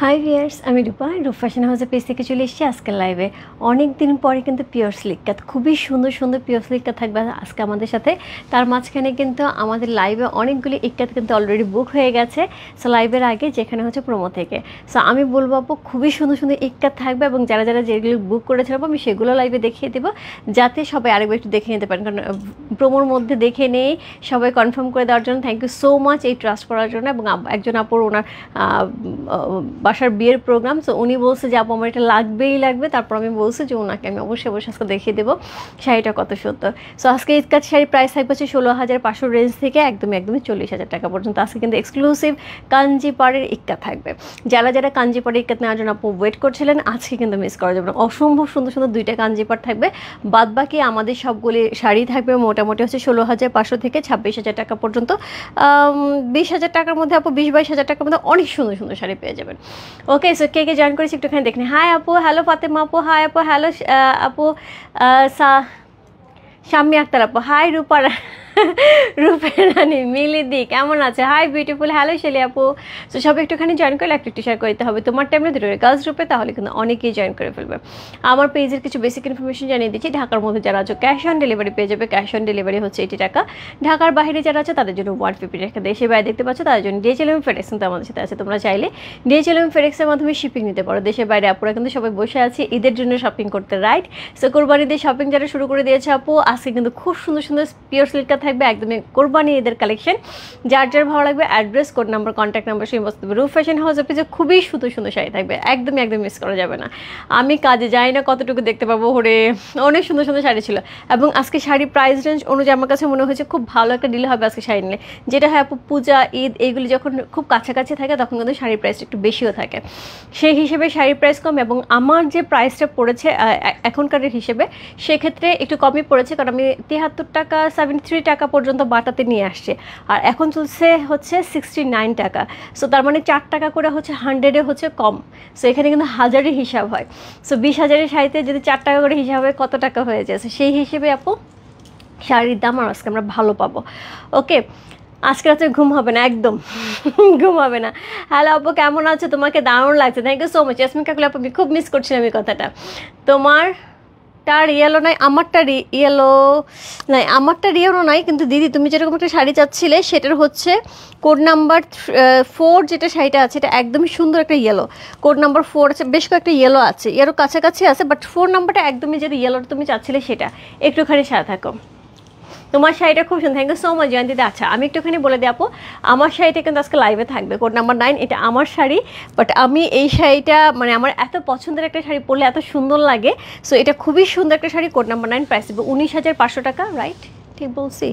High viewers, আমি রূপা fashion হাউসের page থেকে চলে এসেছি আজকের লাইভে। অনেক দিন পরে কিন্তু পিওর সিল্ক কাট, খুবই সুন্দর সুন্দর পিওর সিল্ক কাট থাকবে আজকে আমাদের সাথে। তার মাঝখানে কিন্তু আমাদের লাইভে অনেকগুলি ইকাত কিন্তু অলরেডি বুক হয়ে গেছে। সো লাইভের আগে যেখানে হচ্ছে প্রোমো থেকে, সো আমি বলবো আপু খুবই সুন্দর সুন্দর ইকাত থাকবে, এবং যারা যারা যেগুলো বুক করেছিলাম আমি সেগুলো লাইভে দেখিয়ে দেবো, যাতে সবাই আরেকবার একটু দেখে নিতে পারেন। কারণ প্রোমোর মধ্যে দেখে নেই সবাই কনফার্ম করে দেওয়ার জন্য থ্যাংক ইউ সো মাচ এই ট্রাস্ট করার জন্য। এবং একজন আপুর ওনার বাসার বিয়ের প্রোগ্রাম, সো উনি বলছে যে আপু আমার এটা লাগবেই লাগবে। তারপর আমি বলছি যে ওনাকে আমি অবশ্যই আজকে দেখিয়ে দেবো শাড়িটা কত সুন্দর। সো আজকে ঈদ কাজ শাড়ির প্রাইস থাকবে হচ্ছে 16,500 রেঞ্জ থেকে একদমই 40,000 টাকা পর্যন্ত। আজকে কিন্তু এক্সক্লুসিভ কাঞ্জিপাড়ের ইক্কা থাকবে। যারা যারা কাঞ্জিপাড়ের ইক্কাত নেওয়ার জন্য আপু ওয়েট করছিলেন, আজকে কিন্তু মিস করা যাবে না। অসম্ভব সুন্দর সুন্দর দুইটা কাঞ্জিপাড় থাকবে, বাদ বাকি আমাদের সবগুলি শাড়ি থাকবে মোটামুটি হচ্ছে 16,500 থেকে 26,000 টাকা পর্যন্ত। 20,000 টাকার মধ্যে আপু 20-22,000 টাকার মধ্যে অনেক সুন্দর সুন্দর শাড়ি পেয়ে যাবেন। ওকে, সো কে কে জয়েন করেছি একটুখানি দেখেন। হাই আপু, হ্যালো ফাতেমা আপু, হাই আপু, হ্যালো আপু শাম্মী আক্তার আপু, হাই রূপার রূপের রানী মিলিদি কেমন আছে? হাই বিউটিফুল, হ্যালো শেলি আপু। তো সবাই একটুখানি জয়েন করলে একটু শেয়ার করতে হবে তোমার টাইমে দুটো গার্লস গ্রুপে, তাহলে কিন্তু অনেকেই জয়েন করে ফেলবে। আমার পেজের কিছু বেসিক ইনফরমেশন জানিয়ে দিচ্ছি। ঢাকার মধ্যে যারা আছে ক্যাশ অন ডেলিভারি পেয়ে যাবে, ক্যাশ অন ডেলিভারি হচ্ছে 80 টাকা। ঢাকার বাইরে যারা আছে তাদের জন্য 150 টাকা। দেশে বাইরে দেখতে পাচ্ছ তাদের জন্য DHL ফেডেক্স কিন্তু আমাদের সাথে আছে। তোমরা চাইলে DHL ফেডেক্সের মাধ্যমে শিপিং নিতে পারো। দেশের বাইরে আপুরা কিন্তু সবাই বসে আছে ঈদের জন্য শপিং করতে, রাইট? সো কোরবানিদের শপিং যারা শুরু করে দিয়েছে আপু, আজকে কিন্তু খুব সুন্দর সুন্দর পিওর সিল্ক থাকবে, একদমই কোরবানি ঈদের কালেকশন। যার যার ভালো লাগবে address, code number, contact number সেই মস্ত রূপ ফ্যাশন হাউস অফিসে খুবই সুন্দর সুন্দর শাড়ি থাকবে, একদমই একদম মিস করা যাবে না। আমি কাজে যাই না কতটুকু দেখতে পাবো, ওরে অনেক সুন্দর সুন্দর শাড়ি ছিল। এবং আজকে শাড়ি প্রাইস রেঞ্জ অনুযায়ী আমার কাছে মনে হয়েছে খুব ভালো একটা ডিল হবে আজকে শাড়ি নিলে। যেটা হয় আপু পূজা ঈদ এইগুলি যখন খুব কাছাকাছি থাকে তখন কিন্তু শাড়ির প্রাইসটা একটু বেশিও থাকে, সেই হিসেবে শাড়ির প্রাইস কম। এবং আমার যে প্রাইসটা পড়েছে এখনকার হিসেবে সেক্ষেত্রে একটু কমই পড়েছে, কারণ আমি 73 টাকা 73 টাকা পর্যন্ত বাটাতে নিয়ে আসছে, আর এখন চলছে হচ্ছে 69 টাকা। সো তার মানে 4 টাকা করে হচ্ছে 100-এ হচ্ছে কম। সো এখানে কিন্তু হাজারের হিসাব হয়। সো 20,000-এর শাড়িতে যদি 4 টাকা করে হিসাব হয় কত টাকা হয়ে যায়, সেই হিসেবে আপু শাড়ির দাম আর আজকে আমরা ভালো পাবো। ওকে, আজকে রাতে ঘুম হবে না, একদম ঘুম হবে না। হ্যালো আপু, কেমন আছো? তোমাকে দারুণ লাগছে, thank you so much. Yasmin Kakul আপু, আমি খুব মিস করছিলাম এই কথাটা। তোমার তার ইয়েলো নাই, আমারটা ইয়েলো নাই, আমারটা ইয়েলো নাই, কিন্তু দিদি তুমি যেরকম একটা শাড়ি চাচ্ছিলে সেটার হচ্ছে কোড নাম্বার 4 যেটা শাড়িটা আছে এটা একদমই সুন্দর একটা ইয়েলো। কোড নাম্বার 4 আছে, বেশ কয়েকটা ইয়েলো আছে, ইয়েলো কাছাকাছি আছে, বাট 4 নাম্বারটা একদমই যেটা ইয়েলোটা তুমি চাচ্ছিলে সেটা। একটুখানি সাথে থাকো, তোমার শাড়িটা খুব সুন্দর, থ্যাংক ইউ সো মাচ জয়ন্তীদা। আচ্ছা আমি একটুখানি বলে দিই আপু, আমার শাড়িটা কিন্তু আজকে লাইভে থাকবে, কোড নাম্বার 9, এটা আমার শাড়ি। বাট আমি এই শাড়িটা মানে আমার এত পছন্দের একটা শাড়ি, পরলে এত সুন্দর লাগে। সো এটা খুবই সুন্দর একটা শাড়ি, কোড নাম্বার 9, প্রাইস দেবো 19,500 টাকা, রাইট? ঠিক বলছি?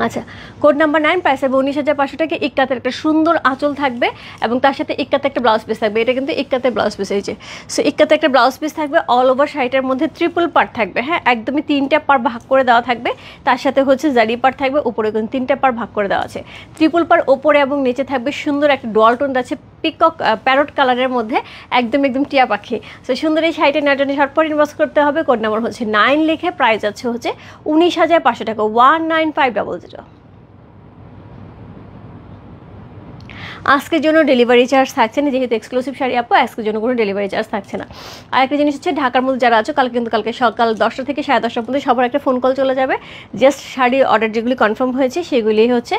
আচ্ছা, কোড নাম্বার 9, প্রাইস হবে 19,500 টাকা। ইক্কাতের একটা সুন্দর আঁচল থাকবে এবং তার সাথে ইক্কাতে একটা ব্লাউজ পিস থাকবে। এটা কিন্তু ইক্কাতের ব্লাউজ পিস, এই যে। সো ইক্কাতে একটা ব্লাউজ পিস থাকবে, অল ওভার শাড়িটার মধ্যে ট্রিপল পার্ট থাকবে, হ্যাঁ, একদমই 3টা পার্ট ভাগ করে দেওয়া থাকবে। তার সাথে হচ্ছে জারি পার্ট থাকবে, উপরে কিন্তু 3টা পার্ট ভাগ করে দেওয়া আছে। ট্রিপল পার্ট ওপরে এবং নিচে থাকবে, সুন্দর একটা ডোয়াল টোন আছে পিকক প্যারট কালারের মধ্যে, একদম টিয়া পাখি। সো সুন্দর এই শাড়িটা নেওয়ার জন্য ঝটপট ইনবক্স করতে হবে, কোড নাম্বার হচ্ছে 9 লিখে, প্রাইস আছে হচ্ছে 19,500 টাকা, 19,500। আজকের জন্য ডেলিভারি চার্জ থাকছে না, যেহেতু এক্সক্লুসিভ শাড়ি আপু, আজকের জন্য কোনো ডেলিভারি চার্জ থাকছে না। আর একটা জিনিস হচ্ছে, ঢাকার মধ্যে যারা আছো কালকে সকাল 10টা থেকে 10:30টার মধ্যে সবার একটা ফোন কল চলে যাবে। জাস্ট শাড়ির অর্ডার যেগুলি কনফার্ম হয়েছে সেগুলি হচ্ছে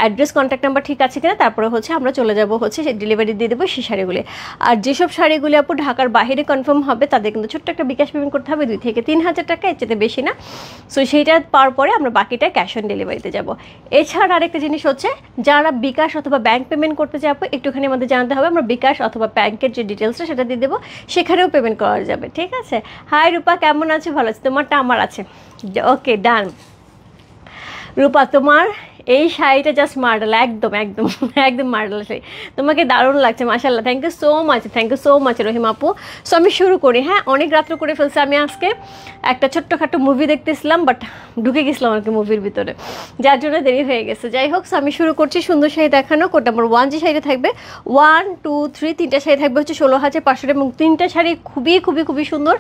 অ্যাড্রেস, কন্ট্যাক্ট নাম্বার ঠিক আছে কিনা, তারপরে হচ্ছে আমরা চলে যাব হচ্ছে ডেলিভারি দিয়ে দেবো সেই শাড়িগুলি। আর যেসব শাড়িগুলি আপু ঢাকার বাইরে কনফার্ম হবে তাদের কিন্তু ছোট্ট একটা বিকাশ পেমেন্ট করতে হবে, 2 থেকে 3,000 টাকা, এর চেয়ে বেশি না। সো সেইটা পাওয়ার পরে আমরা বাকিটা ক্যাশ অন ডেলিভারিতে যাব। এছাড়া আরেকটা জিনিস হচ্ছে, যারা বিকাশ অথবা ব্যাংক পেমেন্ট করতে যাবো একটুখানি আমাদের জানতে হবে, আমরা বিকাশ অথবা ব্যাংকের যে ডিটেলসটা সেটা দিয়ে দেবো, সেখানেও পেমেন্ট করা যাবে, ঠিক আছে? হাই রূপা, কেমন আছে? ভালো আছে, তোমারটা আমার আছে, ওকে ডান। রূপা তোমার এই শাড়িটা জাস্ট মার্ডাল, একদম একদম একদম মার্ডাল শাড়ি, তোমাকে দারুণ লাগছে মাশাআল্লাহ, thank you so much, thank you so much Rahim আপু। সো আমি শুরু করি, হ্যাঁ, অনেক রাত্র করে ফেলছে। আমি আজকে একটা ছোট্টখাটো মুভি দেখতেছিলাম, বাট ঢুকে গেছিলাম আর কি মুভির ভিতরে, যার জন্য দেরি হয়ে গেছে। যাই হোক, সো আমি শুরু করছি সুন্দর শাড়ি দেখানো। কোড নাম্বার 1 যে শাড়িটা থাকবে, 1, 2, 3 তিনটা শাড়ি থাকবে হচ্ছে 16,500, এবং 3টা শাড়ি খুবই খুবই খুবই সুন্দর,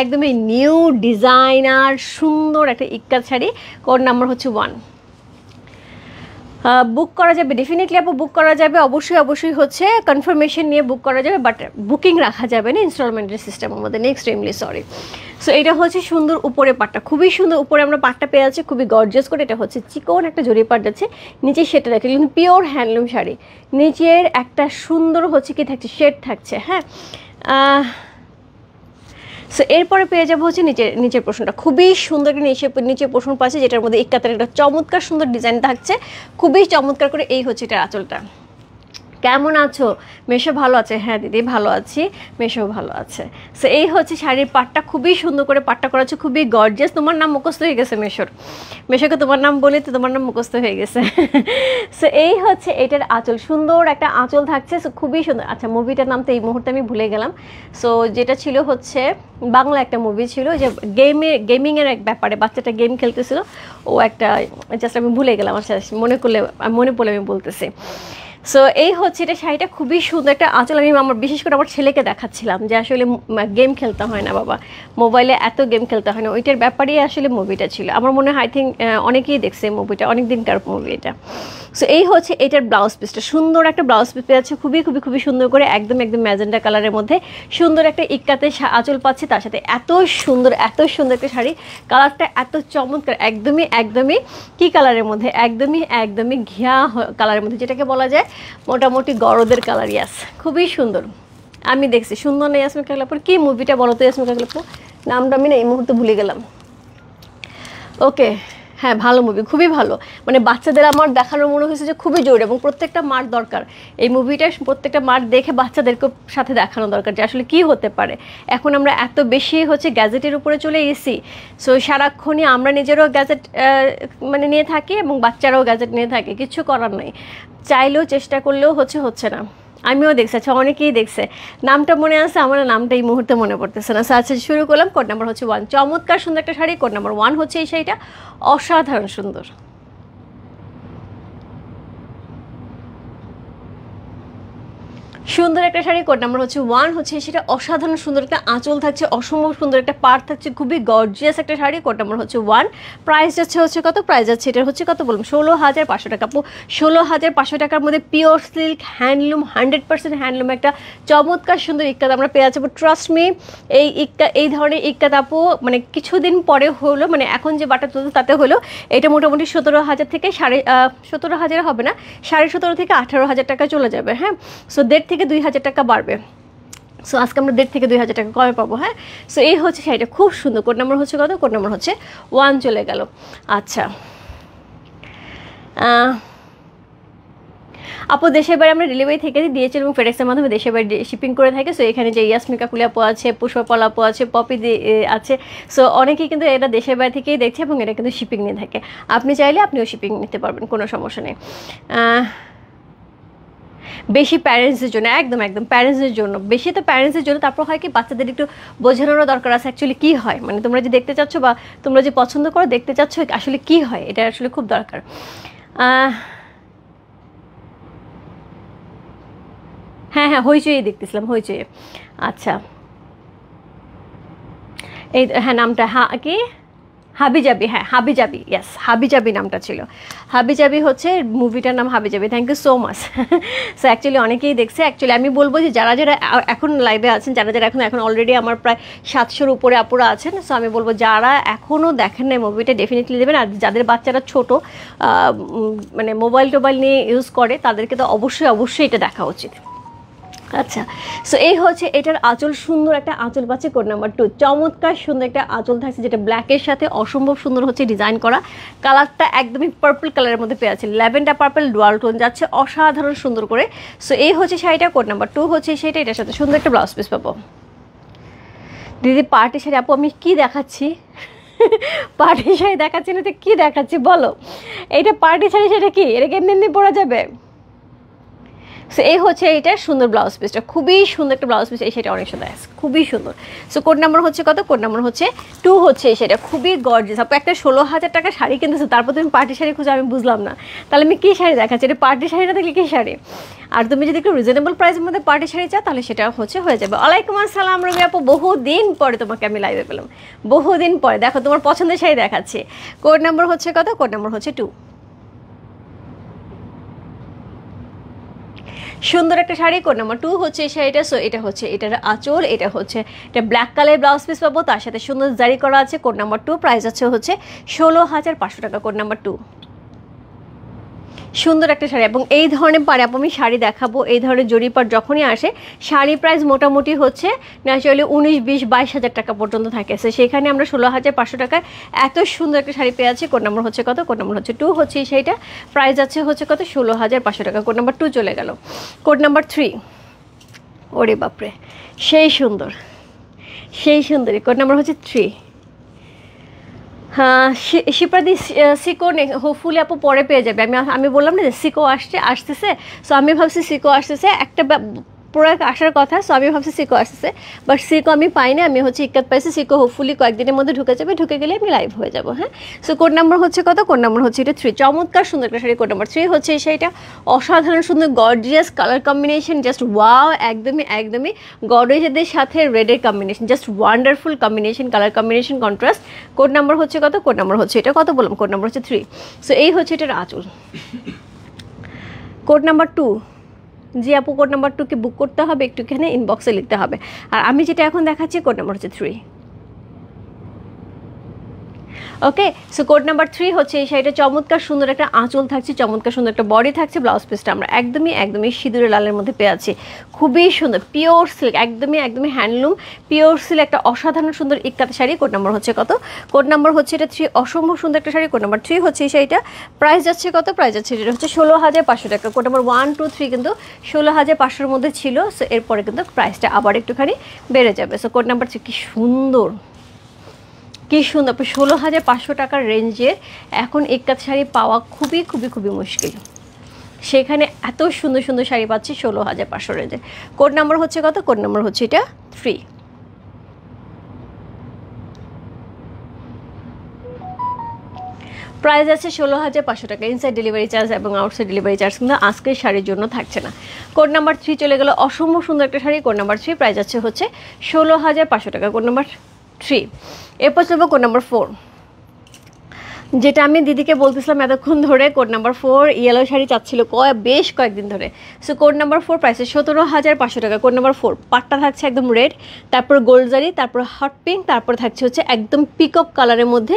একদমই নিউ ডিজাইনার সুন্দর একটা ইক্কাত শাড়ি। কোড নাম্বার হচ্ছে 1। বুক করা যাবে ডেফিনেটলি আপু, বুক করা যাবে অবশ্যই, অবশ্যই হচ্ছে কনফার্মেশন নিয়ে বুক করা যাবে, বাট বুকিং রাখা যাবে না ইনস্টলমেন্টের সিস্টেমের মধ্যে, এক্সট্রিমলি সরি। সো এটা হচ্ছে সুন্দর উপরে পাটটা, খুবই সুন্দর উপরে আমরা পাটটা পেয়ে যাচ্ছি, খুবই গর্জিয়াস করে। এটা হচ্ছে চিকন একটা জরি পাট যাচ্ছে, নিচে সেটা দেখে কিন্তু পিওর হ্যান্ডলুম শাড়ি, নিচের একটা সুন্দর হচ্ছে কি থাকছে শেড থাকছে, হ্যাঁ। সো এরপরে পেয়ে যাবো হচ্ছে নিচের পোর্শনটা, খুবই সুন্দর একটা নিচের পোর্শন পাচ্ছে, যেটার মধ্যে ইক্কাতের একটা চমৎকার সুন্দর ডিজাইন থাকছে, খুবই চমৎকার করে। এই হচ্ছে এটার আঁচলটা। কেমন আছো মেশো? ভালো আছে, হ্যাঁ দিদি ভালো আছি, মেশো ভালো আছে। সো এই হচ্ছে শাড়ির পাটটা, খুবই সুন্দর করে পাটটা করা হচ্ছে, খুবই গর্জিয়াস। তোমার নাম মুখস্থ হয়ে গেছে মেশোকে তোমার নাম বলে তো তোমার নাম মুখস্থ হয়ে গেছে। সো এই হচ্ছে এটার আঁচল, সুন্দর একটা আঁচল থাকছে, সো খুবই সুন্দর। আচ্ছা মুভিটার নাম তো এই মুহূর্তে আমি ভুলে গেলাম। সো যেটা ছিল হচ্ছে বাংলা একটা মুভি ছিল, যে গেমিংয়ের এক ব্যাপারে, বাচ্চাটা গেম খেলতেছিল, ও একটা জাস্ট আমি ভুলে গেলাম। আচ্ছা মনে পড়লে আমি বলতেছি। সো এই হচ্ছে এটা শাড়িটা, খুবই সুন্দর একটা আঁচল। আমি বিশেষ করে আমার ছেলেকে দেখাচ্ছিলাম যে আসলে গেম খেলতে হয় না বাবা, মোবাইলে এত গেম খেলতে হয় না, ওইটার ব্যাপারেই আসলে মুভিটা ছিল। আমার মনে হয় আই থিঙ্ক অনেকেই দেখছে মুভিটা, অনেক দিনকার মুভি এটা। সো এই হচ্ছে এটার ব্লাউজ পিসটা, সুন্দর একটা ব্লাউজ পিস পেয়ে যাচ্ছে, খুবই খুবই খুবই সুন্দর করে, একদম ম্যাজেন্ডা কালারের মধ্যে সুন্দর একটা ইক্কাতে আঁচল পাচ্ছে, তার সাথে এত সুন্দর একটা শাড়ি, কালারটা এত চমৎকার, একদমই কি কালারের মধ্যে, একদমই ঘিয়া কালারের মধ্যে, যেটাকে বলা যায় মোটামুটি গরদের কালার। ইয়াস, খুবই সুন্দর। আমি দেখছি সুন্দর নেই ইয়াসমিন কাকলাপুর, কি মুভিটা বলো তো ইয়াসমিন কাকলাপুর, নামটা আমি না এই মুহূর্তে ভুলে গেলাম। ওকে, হ্যাঁ ভালো মুভি, খুবই ভালো, মানে বাচ্চাদের আমার দেখানোর মনে হয়েছে যে খুবই জরুরি, এবং প্রত্যেকটা মার দরকার এই মুভিটা, প্রত্যেকটা মার দেখে বাচ্চাদেরকে সাথে দেখানো দরকার যে আসলে কী হতে পারে। এখন আমরা এত বেশি হচ্ছে গ্যাজেটের উপরে চলে গেছি, সো সারাক্ষণই আমরা নিজেরও গ্যাজেট মানে নিয়ে থাকি, এবং বাচ্চারাও গ্যাজেট নিয়ে থাকে, কিছু করার নেই, চাইলেও চেষ্টা করলেও হচ্ছে না। আমিও দেখছি, আচ্ছা অনেকেই দেখছে, নামটা মনে আছে, আমার নামটা এই মুহূর্তে মনে পড়তেছে না। আচ্ছা শুরু করলাম। কোড নাম্বার হচ্ছে 1, চমৎকার সুন্দর একটা শাড়ি, কোড নাম্বার 1 হচ্ছে এই শাড়িটা, অসাধারণ সুন্দর। সুন্দর একটা শাড়ি, কোড নাম্বার হচ্ছে 1 হচ্ছে সেটা, অসাধারণ সুন্দর একটা আঁচল থাকছে, অসম্ভব সুন্দর একটা পাড় থাকছে, খুবই গর্জিয়াস একটা শাড়ি, কোড নাম্বার হচ্ছে 1। প্রাইস যাচ্ছে কত? প্রাইস যাচ্ছে এটা হচ্ছে কত বলুন, 16,500 টাকা। 16,500 টাকার মধ্যে পিওর সিল্ক হ্যান্ডলুম, 100% হ্যান্ডলুম একটা চমৎকার সুন্দর ইক্কাত আমরা পেয়ে যাবো। ট্রাস্ট মি, এই ধরনের ইক্কাত আপু মানে কিছুদিন পরে হলো, মানে এখন যে বাটা তুলতে তাতে হলো এটা মোটামুটি 17,000 থেকে 17,500 হবে না, 17,500 থেকে 18,000 টাকা চলে যাবে, হ্যাঁ। সো 1.5 থেকে 2,000 টাকা বাড়বে। সো আজকে আমরা 1.5 থেকে 2,000 টাকা কমে পাবো, হ্যাঁ। সো এই হচ্ছে শাড়িটা, খুব সুন্দর। কোড নাম্বার হচ্ছে কত? কোড নাম্বার হচ্ছে 1 চলে গেল। আচ্ছা আপু দেশের বাইরে আমরা ডেলিভারি থেকে DHL এবং ফেডেক্সের মাধ্যমে দেশের বাইরে শিপিং করে থাকি। সো এখানে যে ইয়াসমিকা কুলি আপু আছে, পুষ্পপাল আপু আছে, পপি আছে, সো অনেকেই কিন্তু এটা দেশের বাইরে থেকেই দেখছে, এবং এটা কিন্তু শিপিং নিয়ে থাকে। আপনি চাইলে আপনিও শিপিং নিতে পারবেন, কোনো সমস্যা নেই। বেশি প্যারেন্টসদের জন্য, একদম প্যারেন্টসদের জন্য, বেশি তো প্যারেন্টসদের জন্য। তারপর হয় কি বাচ্চাদের একটু বোঝানোরও দরকার আছে অ্যাকচুয়ালি কী হয়, মানে তোমরা যে দেখতে চাচ্ছ বা তোমরা যে পছন্দ করো দেখতে চাচ্ছ আসলে কী হয়, এটা আসলে খুব দরকার। হ্যাঁ হইচই দেখতেছিলাম, হইচই। আচ্ছা এই হ্যাঁ নামটা কি হাবিজাবি, হ্যাঁ হাবিজাবি, ইয়াস হাবিজাবি নামটা ছিল। হাবিজাবি হচ্ছে মুভিটার নাম, হাবিজাবি। Thank you so much. So actually অনেকেই দেখছে। অ্যাকচুয়ালি আমি বলবো যে যারা এখন লাইভে আছেন, যারা এখন অলরেডি আমার প্রায় 700-র উপরে আপুরা আছেন, সো আমি বলবো যারা এখনও দেখেন না মুভিটা ডেফিনেটলি দেবেন। আর যাদের বাচ্চারা ছোট, মানে মোবাইল নিয়ে ইউজ করে, তাদেরকে তো অবশ্যই এটা দেখা উচিত। আচ্ছা সো এই হচ্ছে এটার আঁচল, সুন্দর একটা আঁচল পাচ্ছে। কোড নাম্বার 2, চমৎকার সুন্দর একটা আঁচল থাকছে, যেটা ব্ল্যাকের সাথে অসম্ভব সুন্দর হচ্ছে ডিজাইন করা। কালারটা একদমই পার্পল কালারের মধ্যে পেয়ে আছে, ল্যাভেন্ডার পার্পল ডুয়াল টোন যাচ্ছে, অসাধারণ সুন্দর করে। সো এই হচ্ছে শাড়িটা, কোড নাম্বার 2 হচ্ছে সেটা। এটার সাথে সুন্দর একটা ব্লাউজ পিস পাবো। দিদি পার্টি শাড়ি, আপু আমি কি দেখাচ্ছি? পার্টি শাড়ি দেখাচ্ছি না তো কি দেখাচ্ছি বলো? এইটা পার্টি শাড়ি, সেটা কি? এটাকে এমনি পরা যাবে? সো এই হচ্ছে এইটার সুন্দর ব্লাউজ পিসটা, খুবই সুন্দর একটা ব্লাউজ পিস। এই সেটা অনেক সুন্দর, খুবই সুন্দর। সো কোড নাম্বার হচ্ছে কত? কোড নাম্বার হচ্ছে 2 হচ্ছে সেটা, খুবই গর্জিয়াস। আপু একটা 16,000 টাকা শাড়ি কিনতেছে, তারপর তুমি পার্টি শাড়ি খুঁজে, আমি বুঝলাম না তাহলে আমি কী শাড়ি দেখাচ্ছি? এটা পার্টি শাড়ি না দেখলে কী শাড়ি? আর তুমি যদি একটু রিজনেবল প্রাইসের মধ্যে পার্টি শাড়ি চাও তাহলে সেটা হয়ে যাবে। ওয়ালাইকুম আসসালাম রবি আপু, বহুদিন পরে তোমাকে আমি লাইভে পেলাম, বহুদিন পরে। দেখো তোমার পছন্দের শাড়ি দেখাচ্ছি। কোড নাম্বার হচ্ছে কত? কোড নাম্বার হচ্ছে 2। সুন্দর একটা শাড়ি, কোড নাম্বার 2 হচ্ছে এই শাড়িটা। সো এটা হচ্ছে এটার আঁচল, এটা হচ্ছে এটা ব্ল্যাক কালার ব্লাউজ পিস পাবো, তার সাথে সুন্দর জারি করা আছে। কোড নাম্বার 2, প্রাইস আছে হচ্ছে 16,500 টাকা। কোড নাম্বার 2, সুন্দর একটা শাড়ি। এবং এই ধরনের পারে আমি শাড়ি দেখাবো, এই ধরনের জরি পার যখনই আসে শাড়ি প্রাইস মোটামুটি হচ্ছে ন্যাচারালি 19, 20, 22,000 টাকা পর্যন্ত থাকে। সো সেখানে আমরা 16,500 টাকায় এত সুন্দর একটা শাড়ি পেয়ে আছি। কোড নাম্বার হচ্ছে কত? কোড নাম্বার হচ্ছে 2 হচ্ছে সেইটা, প্রাইস আছে হচ্ছে কত? 16,500 টাকা। কোড নাম্বার 2 চলে গেল। কোড নাম্বার 3, ওরে বাপরে সেই সুন্দর, সেই সুন্দরী। কোড নাম্বার হচ্ছে 3। হ্যাঁ, শিপ্রাদি সিকো হোপফুলি আপু পরে পেয়ে যাবে। আমি বললাম না যে সিকো আসতেছে। সো আমি ভাবছি সিকো আসতেছে, একটা প্রোডাক্ট আসার কথা। সো আমি ভাবছি সিকো আসতেছে, বাট সিকো আমি পাইনি। আমি হচ্ছে ইক্কাত পাইছি। সিকো হোপফুলি কয়েকদিনের মধ্যে ঢুকে যাবে, ঢুকে গেলে আমি লাইভ হয়ে যাবো। হ্যাঁ, সো কোড নাম্বার হচ্ছে কত? কোড নাম্বার হচ্ছে এটা 3। চমৎকার সুন্দর একটা শাড়ি। কোড নাম্বার 3 হচ্ছে এই শাড়িটা, অসাধারণ সুন্দর gorgeous colour combination, just wow. একদমই একদমই গর্জিয়াসদের সাথে রেডের কম্বিনেশন, just wonderful combination, colour combination, contrast. Code number হচ্ছে কত? কোড নাম্বার হচ্ছে এটা, কত বললাম? কোড নাম্বার হচ্ছে 3। সো এই হচ্ছে এটার আঁচল। কোড নাম্বার 2, জি আপু কোড নাম্বার 2 কে বুক করতে হবে, একটুখানি ইনবক্সে লিখতে হবে। আর আমি যেটা এখন দেখাচ্ছি কোড নাম্বার হচ্ছে 3। ওকে, সো কোড নাম্বার 3 হচ্ছে এই শাড়িটা। চমৎকার সুন্দর একটা আঁচল থাকছে, চমৎকার সুন্দর একটা বডি থাকছে। ব্লাউজ পিসটা আমরা একদমই সিঁদুরে লালের মধ্যে পেয়ে আছি। খুবই সুন্দর পিওর সিল্ক, একদমই হ্যান্ডলুম পিওর সিল্ক, একটা অসাধারণ সুন্দর ইক্কাত শাড়ি। কোড নাম্বার হচ্ছে কত? কোড নাম্বার হচ্ছে এটা 3। অসম্ভব সুন্দর একটা শাড়ি। কোড নাম্বার 3 হচ্ছে এই শাড়িটা, প্রাইস যাচ্ছে কত? প্রাইস যাচ্ছে এটা হচ্ছে 16,500 টাকা। কোড নাম্বার 1, 2, 3 কিন্তু 16,500-র মধ্যে ছিল। সো এরপরে কিন্তু প্রাইসটা আবার একটুখানি বেড়ে যাবে। সো কোড নাম্বার 3, কি সুন্দর, কি সুন্দর। 16,500 টাকার রেঞ্জের এখন ইক্কাত শাড়ি পাওয়া খুবই মুশকিল। সেখানে এত সুন্দর সুন্দর শাড়ি পাচ্ছি 16,500 রেঞ্জে। কোড নাম্বার হচ্ছে কত? কোড নাম্বার হচ্ছে এটা 3। প্রাইস আছে 16,500 টাকা। ইনসাইড ডেলিভারি চার্জ এবং আউটসাইড ডেলিভারি চার্জ কিন্তু আজকের শাড়ির জন্য থাকছে না। কোড নাম্বার 3 চলে গেল। অসম্ভব সুন্দর একটা শাড়ি। কোড নাম্বার 3, প্রাইস আছে হচ্ছে 16,500 টাকা। Code number 3। এরপর চলবো কোড নাম্বার 4, যেটা আমি দিদিকে বলতেছিলাম এতক্ষণ ধরে। কোড নাম্বার 4 ইয়েলো শাড়ি চাচ্ছিল বেশ কয়েকদিন ধরে। সো কোড নাম্বার 4, প্রাইসে 17,500 টাকা। কোড নাম্বার 4, পাটটা থাকছে একদম রেড, তারপর গোল্ডজারি, তারপর হট পিঙ্ক, তারপর থাকছে হচ্ছে একদম পিকক কালারের মধ্যে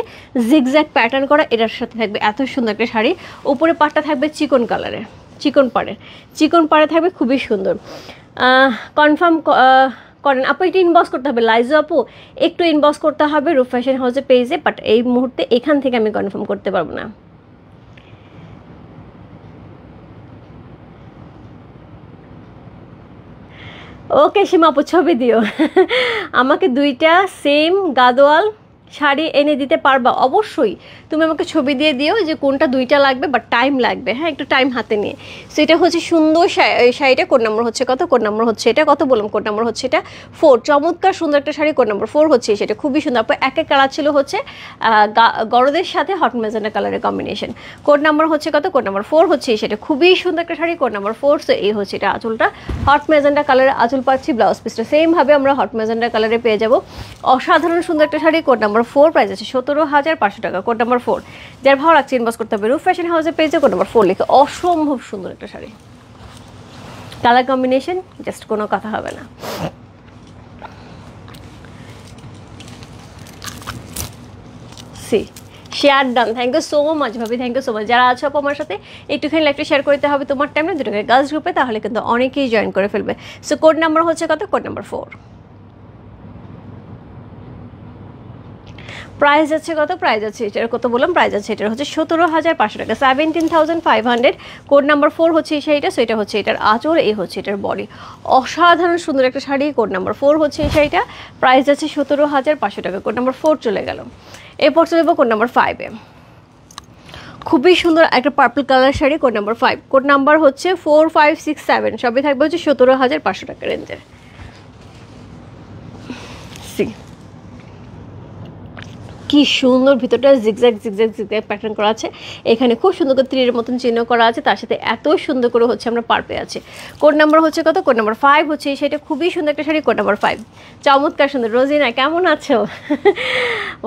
জিগজ্যাগ প্যাটার্ন করা। এটার সাথে থাকবে এত সুন্দর একটা শাড়ি। উপরে পাটটা থাকবে চিকন কালারের, চিকন পাড়ে থাকবে, খুবই সুন্দর। কনফার্ম করেন আপু, একটু ইনবক্স করতে হবে। লাইজো আপু একটু ইনবক্স করতে হবে রূপ ফ্যাশন হাউসের পেজে, বাট এই মুহূর্তে এখান থেকে আমি কনফার্ম করতে পারবো না। ওকে সীমা আপু, ছবি দিও। আমাকে 2টা সেম গাদোয়াল শাড়ি এনে দিতে পারবা? অবশ্যই, তুমি আমাকে ছবি দিয়ে দিও যে কোনটা 2টা লাগবে, বাট টাইম লাগবে। হ্যাঁ, একটু টাইম হাতে নিয়ে। সো এটা হচ্ছে সুন্দর শাড়িটা। কোড নাম্বার হচ্ছে কত? কোড নাম্বার হচ্ছে এটা, কত বললাম? কোড নাম্বার হচ্ছে এটা 4। চমৎকার সুন্দর একটা শাড়ি। কোড নাম্বার 4 হচ্ছে সেটা, খুবই সুন্দর। আপনার এক কালার ছিল হচ্ছে গরদের সাথে হট ম্যাজেন্টা কালারের কম্বিনেশন। কোড নাম্বার হচ্ছে কত? কোড নাম্বার 4 হচ্ছে সেটা, খুবই সুন্দর একটা শাড়ি। Code number 4। সো এই হচ্ছে এটা আঁচলটা, হট ম্যাজেন্টা কালারের আঁচল পাচ্ছি। ব্লাউজ পিসটা সেমভাবে আমরা হট ম্যাজেন্টা কালারে পেয়ে যাবো। অসাধারণ সুন্দর একটা শাড়ি। কোড নাম্বার 4, প্রাইস আছে 17,500 টাকা। কোড নাম্বার 4, যার ভালো লাগছে ইনবক্স করতে হবে রূপ ফ্যাশন হাউসের পেজে। কোড নাম্বার 4 লিখে। অসম্ভব সুন্দর একটা শাড়ি, কালার কম্বিনেশন জাস্ট কোনো কথা হবে না। Share done, thank you so much ভাবি, থ্যাংক ইউ সো মাচ। যারা আছো আমার সাথে একটুখানি লাইভটা শেয়ার করতে হবে তোমার টাইমে, দুটোকে গার্লস গ্রুপে, তাহলে কিন্তু অনেকেই জয়েন করে ফেলবে। সো কোড নাম্বার হচ্ছে কত? Code number 4। প্রাইস আছে কত? প্রাইস আছে এটার কত বললাম? প্রাইস আছে এটার হচ্ছে 17,500 টাকা, 17,500। কোড নাম্বার 4 হচ্ছে এই শাড়িটা। সো এটা হচ্ছে এটার আঁচল, এই হচ্ছে এটার বডি। অসাধারণ সুন্দর একটা শাড়ি। কোড নাম্বার 4 হচ্ছে এই শাড়িটা, প্রাইস আছে 17,500 টাকা। কোড নাম্বার 4 চলে গেল। এরপর চলে যাবো কোড নাম্বার 5-এ। খুবই সুন্দর একটা purple colour sari. Code number 5। Code number হচ্ছে 4, 5, 6, 7 সবই থাকবে হচ্ছে 17,500 টাকা রেঞ্জের। কি সুন্দর, ভিতরটা জিগজ্যাগ জিগজ্যাগ জিগজ্যাগ প্যাটার্ন করা আছে, এখানে খুব সুন্দর করে তীরের মতন চিহ্ন করা আছে, তার সাথে এত সুন্দর করে হচ্ছে আমরা পার পেয়ে আছে। কোড নাম্বার হচ্ছে কত? কোড নাম্বার 5 হচ্ছে, সেটা খুবই সুন্দর একটা শাড়ি, কোড নাম্বার 5। চমৎকার সুন্দর। রোজিনা কেমন আছো?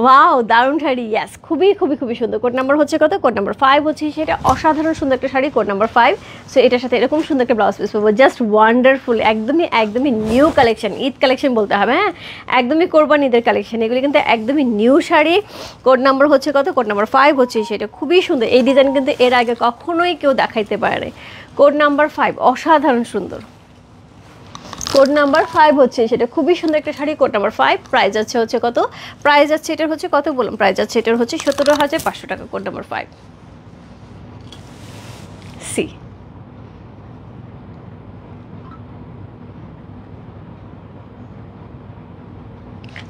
ওয়াও, দারুণ শাড়ি, ইয়াস, খুবই খুবই খুবই সুন্দর। কোড নাম্বার হচ্ছে কত? কোড নাম্বার 5 হচ্ছে, সেটা অসাধারণ সুন্দর একটা শাড়ি, কোড নাম্বার 5। সো এটার সাথে এরকম সুন্দর একটা ব্লাউজ পিস পাবো, জাস্ট ওয়ান্ডারফুল, একদমই একদমই নিউ কালেকশন, ঈদ কালেকশন বলতে হবে, হ্যাঁ একদমই কোরবানি ঈদের কালেকশন, এগুলি কিন্তু একদমই নিউ শাড়ি। কোড নাম্বার হচ্ছে কত? কোড নাম্বার 5 হচ্ছে, সেটা খুবই সুন্দর। এই ডিজাইন কিন্তু এর আগে কখনোই কেউ দেখাইতে পারে। কোড নাম্বার 5 অসাধারণ সুন্দর। কোড নাম্বার 5 হচ্ছে, সেটা খুবই সুন্দর একটা শাড়ি, কোড নাম্বার 5। প্রাইস আছে হচ্ছে কত? প্রাইস আছে এটার হচ্ছে কত বললাম? প্রাইস আছে এটার হচ্ছে 17,500 টাকা, code number 5। See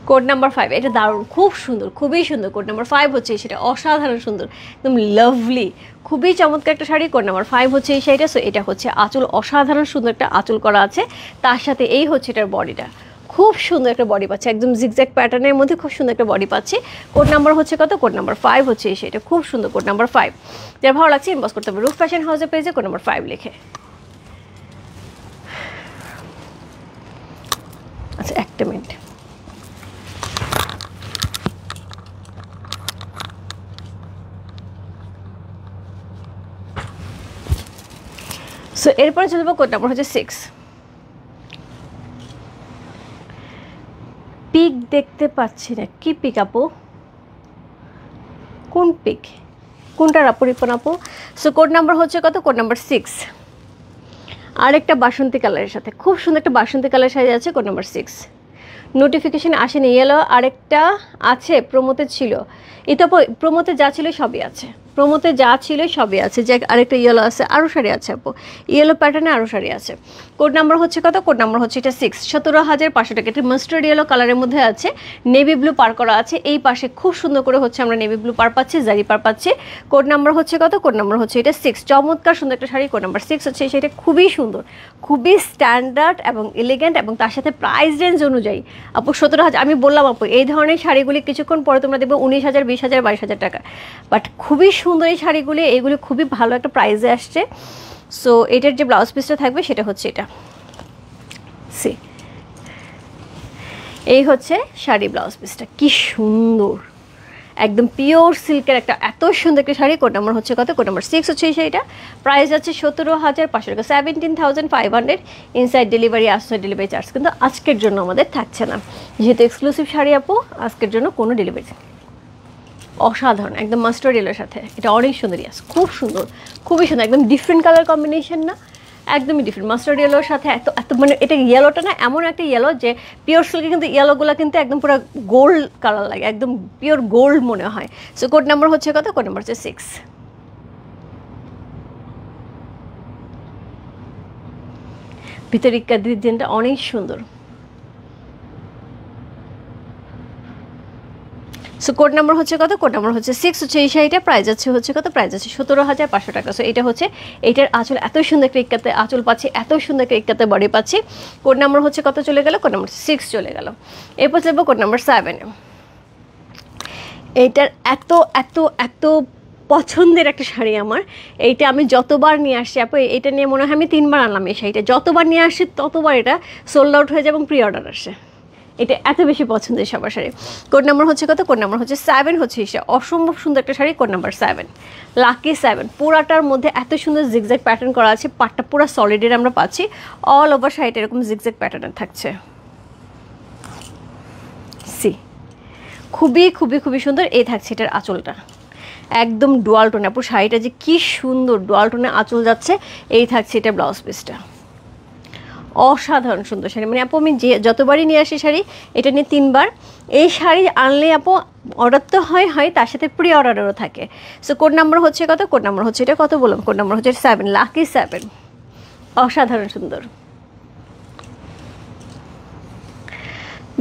code number 5, এটা দারুণ, খুব সুন্দর, খুবই সুন্দর। কোড নাম্বার 5 হচ্ছে, সেটা অসাধারণ সুন্দর, একদম লাভলি, খুবই চমৎকার একটা শাড়ি, কোড নাম্বার 5 হচ্ছে এই শাড়িটা। সো এটা হচ্ছে আঁচল, অসাধারণ সুন্দর একটা আঁচল করা আছে, তার সাথে এই হচ্ছে এটার বডিটা, খুব সুন্দর একটা বডি পাচ্ছে, একদম জিগজ্যাগ প্যাটার্নের মধ্যে খুব সুন্দর একটা বডি পাচ্ছি। কোড নাম্বার হচ্ছে কত? কোড নাম্বার 5 হচ্ছে এই শাড়িটা, খুব সুন্দর, কোড নাম্বার 5। যার ভালো লাগছে ইনবক্স করতে হবে রূপ ফ্যাশন হাউসের পেজে কোড নাম্বার 5 লিখে। আচ্ছা একটা মিনিট, সো এরপরে চলবো কোড নাম্বার হচ্ছে 6। পিক দেখতে পাচ্ছি না, কি পিক আপু? কোন পিক? কোনটার আপু? রিপন আপু। সো কোড নাম্বার হচ্ছে কত? Code number 6। আরেকটা বাসন্তী কালারের সাথে খুব সুন্দর একটা বাসন্তী কালার শাড়ি আছে, কোড নাম্বার 6। নোটিফিকেশন আসেনি, ইয়েলো আরেকটা আছে, প্রোমোতে ছিল, এটা প্রোমোতে যা ছিল সবই আছে, প্রোমোতে যা ছিল সবই আছে, যে আরেকটা ইয়েলো আছে, আরও শাড়ি আছে আপু, ইয়েলো প্যাটার্নে আরও শাড়ি আছে। কোড নাম্বার হচ্ছে কত? কোড নাম্বার হচ্ছে এটা 6, 17,500 টাকা। এটা মাস্টার্ড ইয়েলো কালারের মধ্যে আছে, নেভি ব্লু পার করা আছে, এই পাশে খুব সুন্দর করে হচ্ছে আমরা নেভি ব্লু পার পাচ্ছি, জারি পার পাচ্ছি। কোড নাম্বার হচ্ছে কত? কোড নাম্বার হচ্ছে এটা 6, চমৎকার সুন্দর একটা শাড়ি, কোড নাম্বার 6 হচ্ছে, সেটা খুবই সুন্দর, খুবই স্ট্যান্ডার্ড এবং এলিগেন্ট, এবং তার সাথে প্রাইস রেঞ্জ অনুযায়ী আপু 17,000, আমি বললাম আপু এই ধরনের শাড়িগুলি কিছুক্ষণ পরে তোমরা দেখবে 19,000, 20,000, 22,000 টাকা, বাট খুবই সুন্দর এই শাড়িগুলি, এগুলি খুবই ভালো একটা প্রাইসে আসছে। সো এটার যে ব্লাউজ পিসটা থাকবে সেটা হচ্ছে এটা, সি এই হচ্ছে শাড়ি ব্লাউজ পিসটা, কি সুন্দর, একদম পিওর সিল্কের একটা এত সুন্দর একটা শাড়ি। কোড নাম্বার হচ্ছে কত? কোড নাম্বার 6 হচ্ছে এই শাড়িটা। প্রাইস আছে 17,500 টাকা, 17,500 inside delivery, outside delivery charge কিন্তু আজকের জন্য আমাদের থাকছে না, যেহেতু এক্সক্লুসিভ শাড়ি আপু, আজকের জন্য কোনো ডেলিভারি। অসাধারণ, একদম মাস্টার্ড ইয়েলোর সাথে, এটা অনেক সুন্দর, ইয়াস খুব সুন্দর, খুবই সুন্দর, একদম ডিফারেন্ট কালার কম্বিনেশন না, একদমই ডিফারেন্ট মাস্টার্ড ইয়েলোর সাথে, এত এত মানে এটা ইয়েলোটা না এমন একটা ইয়েলো যে পিওর সিল্কে কিন্তু ইয়েলোগুলো কিন্তু একদম পুরো গোল্ড কালার লাগে, একদম পিওর গোল্ড মনে হয়। সো কোড নাম্বার হচ্ছে কত? কোড নাম্বার হচ্ছে 6। ভিতরে ডিজাইনটা অনেক সুন্দর। সো কোড নাম্বার হচ্ছে কত? কোড নাম্বার হচ্ছে 6 হচ্ছে এই শাড়িটা। প্রাইস আছে হচ্ছে কত? প্রাইস আছে 17,500 টাকা। সো এটা হচ্ছে, এইটার আঁচল এত সুন্দর একটা ইক্কাতে আঁচল পাচ্ছি, এত সুন্দর একটা ইক্কাতে বডি পাচ্ছি। কোড নাম্বার হচ্ছে কত চলে গেল? কোড নাম্বার 6 চলে গেল। এরপর যাবো কোড নাম্বার 7। এইটার এত এত এত পছন্দের একটা শাড়ি আমার, এইটা আমি যতবার নিয়ে আসছি আপু, এটা নিয়ে মনে হয় আমি 3বার আনলাম এই শাড়িটা, যতবার নিয়ে আসছি ততবার এটা সোল্ড আউট হয়ে যায় এবং প্রি অর্ডার আসে, এটা এত বেশি পছন্দের সবার শাড়ি। কোড নাম্বার হচ্ছে কত? কোড নাম্বার হচ্ছে 7 হচ্ছে এটা, অসম্ভব সুন্দর একটা শাড়ি, কোড নাম্বার 7, লাকি 7। পুরাটার মধ্যে এত সুন্দর জিগজ্যাগ প্যাটার্ন করা আছে, পাটটা পুরো সলিডের আমরা পাচ্ছি, অল ওভার শাড়িটা এরকম জিগজ্যাগ প্যাটার্নের থাকছে। সি খুবই খুবই খুবই সুন্দর। এই থাকছে এটার আঁচলটা, একদম ডুয়াল টোনে, আপু শাড়িটা যে কি সুন্দর ডুয়াল টোনে আঁচল যাচ্ছে। এই থাকছে এটা ব্লাউজ পিসটা, অসাধারণ সুন্দর শাড়ি, মানে আপু আমি যে যতবারই নিয়ে আসি শাড়ি, এটা নিয়ে 3বার। এই শাড়ি আনলে আপু অর্ডার তো হয়, তার সাথে প্রি অর্ডারও থাকে। সো কোড নাম্বার হচ্ছে কত? কোড নাম্বার হচ্ছে এটা কত বললাম? কোড নাম্বার হচ্ছে 7, লাকি 7, অসাধারণ সুন্দর।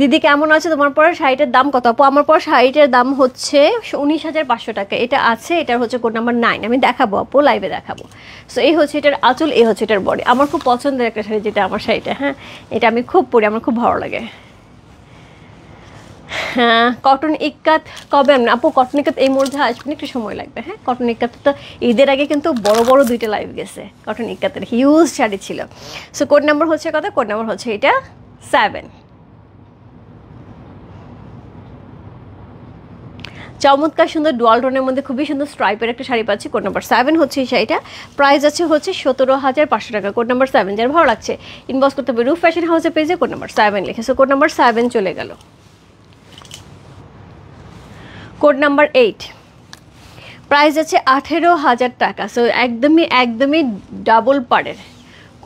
দিদি কেমন আছে? তোমার পরে শাড়িটার দাম কত আপু? আমার পর শাড়িটার দাম হচ্ছে 19,500 টাকা। এটা আছে, এটার হচ্ছে কোড নাম্বার 9, আমি দেখাবো আপু, লাইভে দেখাবো। সো এই হচ্ছে এটার আঁচল, এই হচ্ছে এটার বডি। আমার খুব পছন্দের একটা শাড়ি, যেটা আমার শাড়িটা, হ্যাঁ এটা আমি খুব পরি, আমার খুব ভালো লাগে। হ্যাঁ, কটন ইক্কাত কবে আপু? কটন ইক্কাত এই মধ্যে আসবেন, একটু সময় লাগবে। হ্যাঁ, কটন ইক্কাত তো ঈদের আগে কিন্তু বড় বড় 2টা লাইভ গেছে, কটন ইক্কাতের হিউজ শাড়ি ছিল। সো কোড নাম্বার হচ্ছে কত? কোড নাম্বার হচ্ছে এটা 7। চমৎকার সুন্দর ডুয়াল টোনের মধ্যে খুবই সুন্দর স্ট্রাইপের একটা শাড়ি পাচ্ছি। কোড নাম্বার 7 হচ্ছে এই শাড়িটা। প্রাইস আছে হচ্ছে 17,500 টাকা। কোড নাম্বার 7 যার ভালো লাগছে ইনবক্স করতে হবে রূপ ফ্যাশন হাউসের পেজে, কোড নাম্বার 7 লিখে। সো কোড নাম্বার 7 চলে গেল। কোড নাম্বার 8, প্রাইস আছে 18,000 টাকা। সো একদমই ডাবল পাড়ের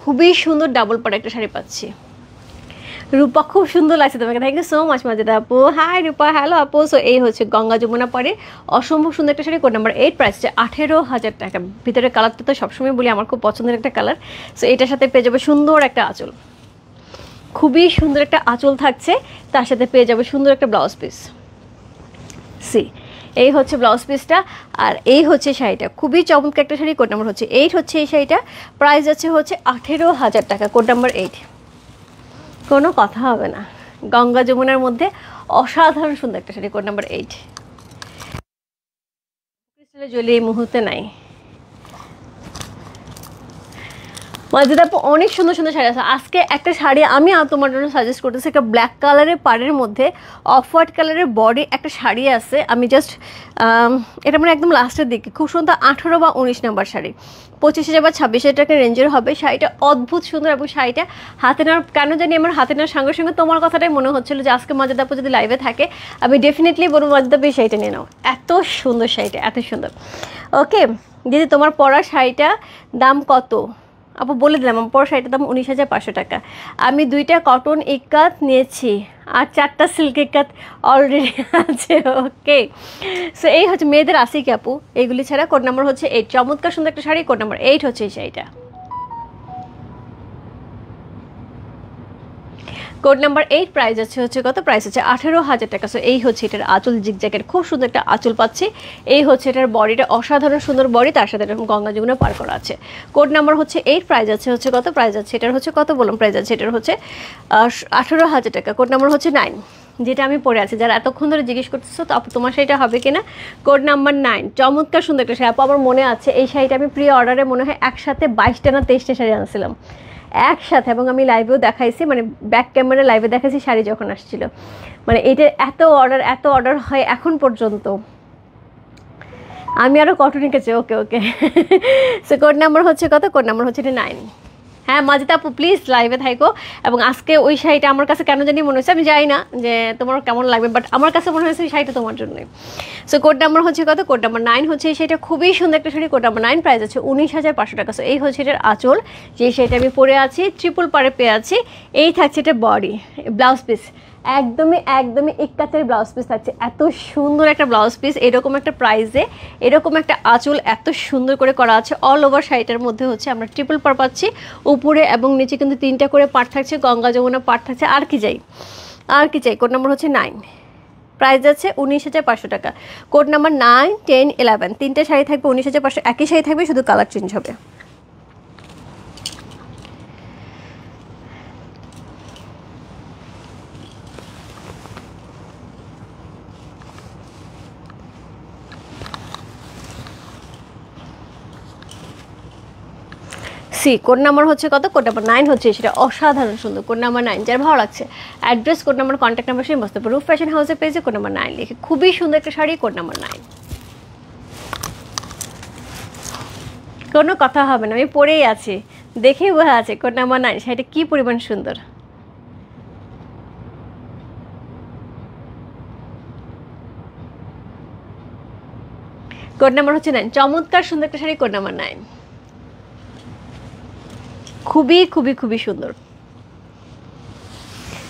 খুবই সুন্দর ডাবল পাড়ের একটা শাড়ি পাচ্ছি। রূপা খুব সুন্দর লাগছে তোমাকে, thank you so much Majeda আপু। হাই রূপা, হ্যালো আপু। সো এই হচ্ছে গঙ্গা যমুনা পাড়ে অসম্ভব সুন্দর একটা শাড়ি। কোড নাম্বার 8, প্রাইস হচ্ছে 18,000 টাকা। ভিতরে কালারটা তো সবসময় বলি আমার খুব পছন্দের একটা কালার। সো এটার সাথে পেয়ে যাবে সুন্দর একটা আঁচল, খুবই সুন্দর একটা আঁচল থাকছে, তার সাথে পেয়ে যাবে সুন্দর একটা ব্লাউজ পিস। সি এই হচ্ছে ব্লাউজ পিসটা, আর এই হচ্ছে শাড়িটা, খুবই চমৎকার একটা শাড়ি। কোড নাম্বার হচ্ছে 8 হচ্ছে এই শাড়িটা। প্রাইস আছে হচ্ছে 18,000 টাকা। কোড নাম্বার 8, কোনো কথা হবে না, গঙ্গা যমুনার মধ্যে অসাধারণ সুন্দর একটা শাড়ি। কোড নাম্বার 8 ক্রিস্টালের জলি এই মুহূর্তে নাই। মাজেদা আপু অনেক সুন্দর সুন্দর শাড়ি আছে। আজকে একটা শাড়ি আমি তোমার জন্য সাজেস্ট করতেছি, একটা ব্ল্যাক কালারের পাড়ের মধ্যে অফ হোয়াইট কালারের বডি একটা শাড়ি আছে। আমি জাস্ট এটা মানে একদম লাস্টের দিকে, খুব সুন্দর 18 বা 19 নাম্বার শাড়ি, 25,000 বা 26,000 টাকা রেঞ্জের হবে। শাড়িটা অদ্ভুত সুন্দর, এবং শাড়িটা হাতে নেওয়ার কেন জানি আমার হাতে নেওয়ার সঙ্গে সঙ্গে তোমার কথাটাই মনে হচ্ছিলো যে আজকে মাজেদা আপু যদি লাইভে থাকে আমি ডেফিনেটলি বলবো মাজেদা আপু এই শাড়িটা নিয়ে নাও, এত সুন্দর শাড়িটা, এত সুন্দর। ওকে দিদি, তোমার পরা শাড়িটা দাম কত? আপু বলে দিলাম, আমার পরা শাড়িটার দাম 19,500 টাকা। আমি 2টা কটন ইক্কাত নিয়েছি আর 4টা সিল্ক ইক্কাত অলরেডি আছে। ওকে, সো এই হচ্ছে মেয়েদের আসি কি আপু এইগুলি ছাড়া। কোড নাম্বার হচ্ছে 8, চমৎকার সুন্দর একটা শাড়ি। কোড নাম্বার 8 হচ্ছে এই শাড়িটা। কোড নাম্বার 8, প্রাইস আছে হচ্ছে কত? প্রাইস হচ্ছে 18,000 টাকা। সো এই হচ্ছে এটার আঁচল, জিগজ্যাগের খুব সুন্দর একটা আঁচল পাচ্ছি। এই হচ্ছে এটার বডিটা, অসাধারণ সুন্দর বডি, তার সাথে এরকম গঙ্গা যমুনা পার করা আছে। কোড নাম্বার হচ্ছে 8, প্রাইস আছে হচ্ছে কত? প্রাইস আছে এটার হচ্ছে কত বললাম? প্রাইস আছে এটার হচ্ছে 18,000 টাকা। কোড নাম্বার হচ্ছে 9, যেটা আমি পরে আছি। যারা এতক্ষণ ধরে জিজ্ঞেস করতেছো তো আপু তোমার শাড়িটা হবে কিনা, কোড নাম্বার 9, চমৎকার সুন্দর একটা শাড়ি। আপু আমার মনে আছে এই শাড়িটা আমি প্রি অর্ডারে মনে হয় একসাথে 22টা না 23টা শাড়ি আনছিলাম একসাথে, এবং আমি লাইভেও দেখাইছি, মানে ব্যাক ক্যামেরা লাইভে দেখাইছি শাড়ি যখন আসছিল। মানে এটা এত অর্ডার হয় এখন পর্যন্ত। আমি আরও কটনে গেছি। ওকে সো কোড নাম্বার হচ্ছে কত? কোড নাম্বার হচ্ছে এটা 9। হ্যাঁ মাজেদা আপু প্লিজ লাইভে থাকো। এবং আজকে ওই শাড়িটা আমার কাছে কেন জানি মনে হচ্ছে, আমি জানি না যে তোমার কেমন লাগবে, বাট আমার কাছে মনে হয়েছে এই শাড়িটা তোমার জন্যই। সো কোড নাম্বার হচ্ছে কত? কোড নাম্বার 9 হচ্ছে এই শাড়িটা, খুবই সুন্দর একটা শাড়ি। কোড নাম্বার 9, প্রাইস আছে 19,500 টাকা। সো এই হচ্ছে এটার আঁচল, যে শাড়িটা আমি পরে আছি, ট্রিপল পাড়ে পেয়ে আছি। এই থাকছে এটা বডি, ব্লাউজ পিস একদমই ইক্কাতের ব্লাউজ পিস থাকছে, এত সুন্দর একটা ব্লাউজ পিস, এরকম একটা প্রাইসে এরকম একটা আঁচল এত সুন্দর করে করা আছে। অল ওভার শাড়িটার মধ্যে হচ্ছে আমরা ট্রিপল পাড় পাচ্ছি, উপরে এবং নিচে কিন্তু 3টা করে পাড় থাকছে, গঙ্গা যমুনা পাড় থাকছে। আর কি চাই? কোড নাম্বার হচ্ছে 9, প্রাইস আছে 19,500 টাকা। কোড নাম্বার 9, 10, 11 তিনটে শাড়ি থাকবে 19,500, একই শাড়ি থাকবে, শুধু কালার চেঞ্জ হবে। কোড নাম্বার হচ্ছে কত? কোড নাম্বার 9 হচ্ছে, সেটা অসাধারণ সুন্দর। কোড নাম্বার 9 যার ভালো লাগছে address, code number, contact number সেই বসতে পারো রূপ ফ্যাশন হাউসের পেজে। কোড নাম্বার 9 লিখে, খুবই সুন্দর একটা শাড়ি। কোড নাম্বার 9, কোনো কথা হবে না, আমি পরেই আছি, দেখেই বোঝা আছে। কোড নাম্বার 9 শাড়িটা কি পরিমাণ সুন্দর। কোড নাম্বার হচ্ছে 9, চমৎকার সুন্দর একটা শাড়ি। কোড নাম্বার 9 খুবই সুন্দর।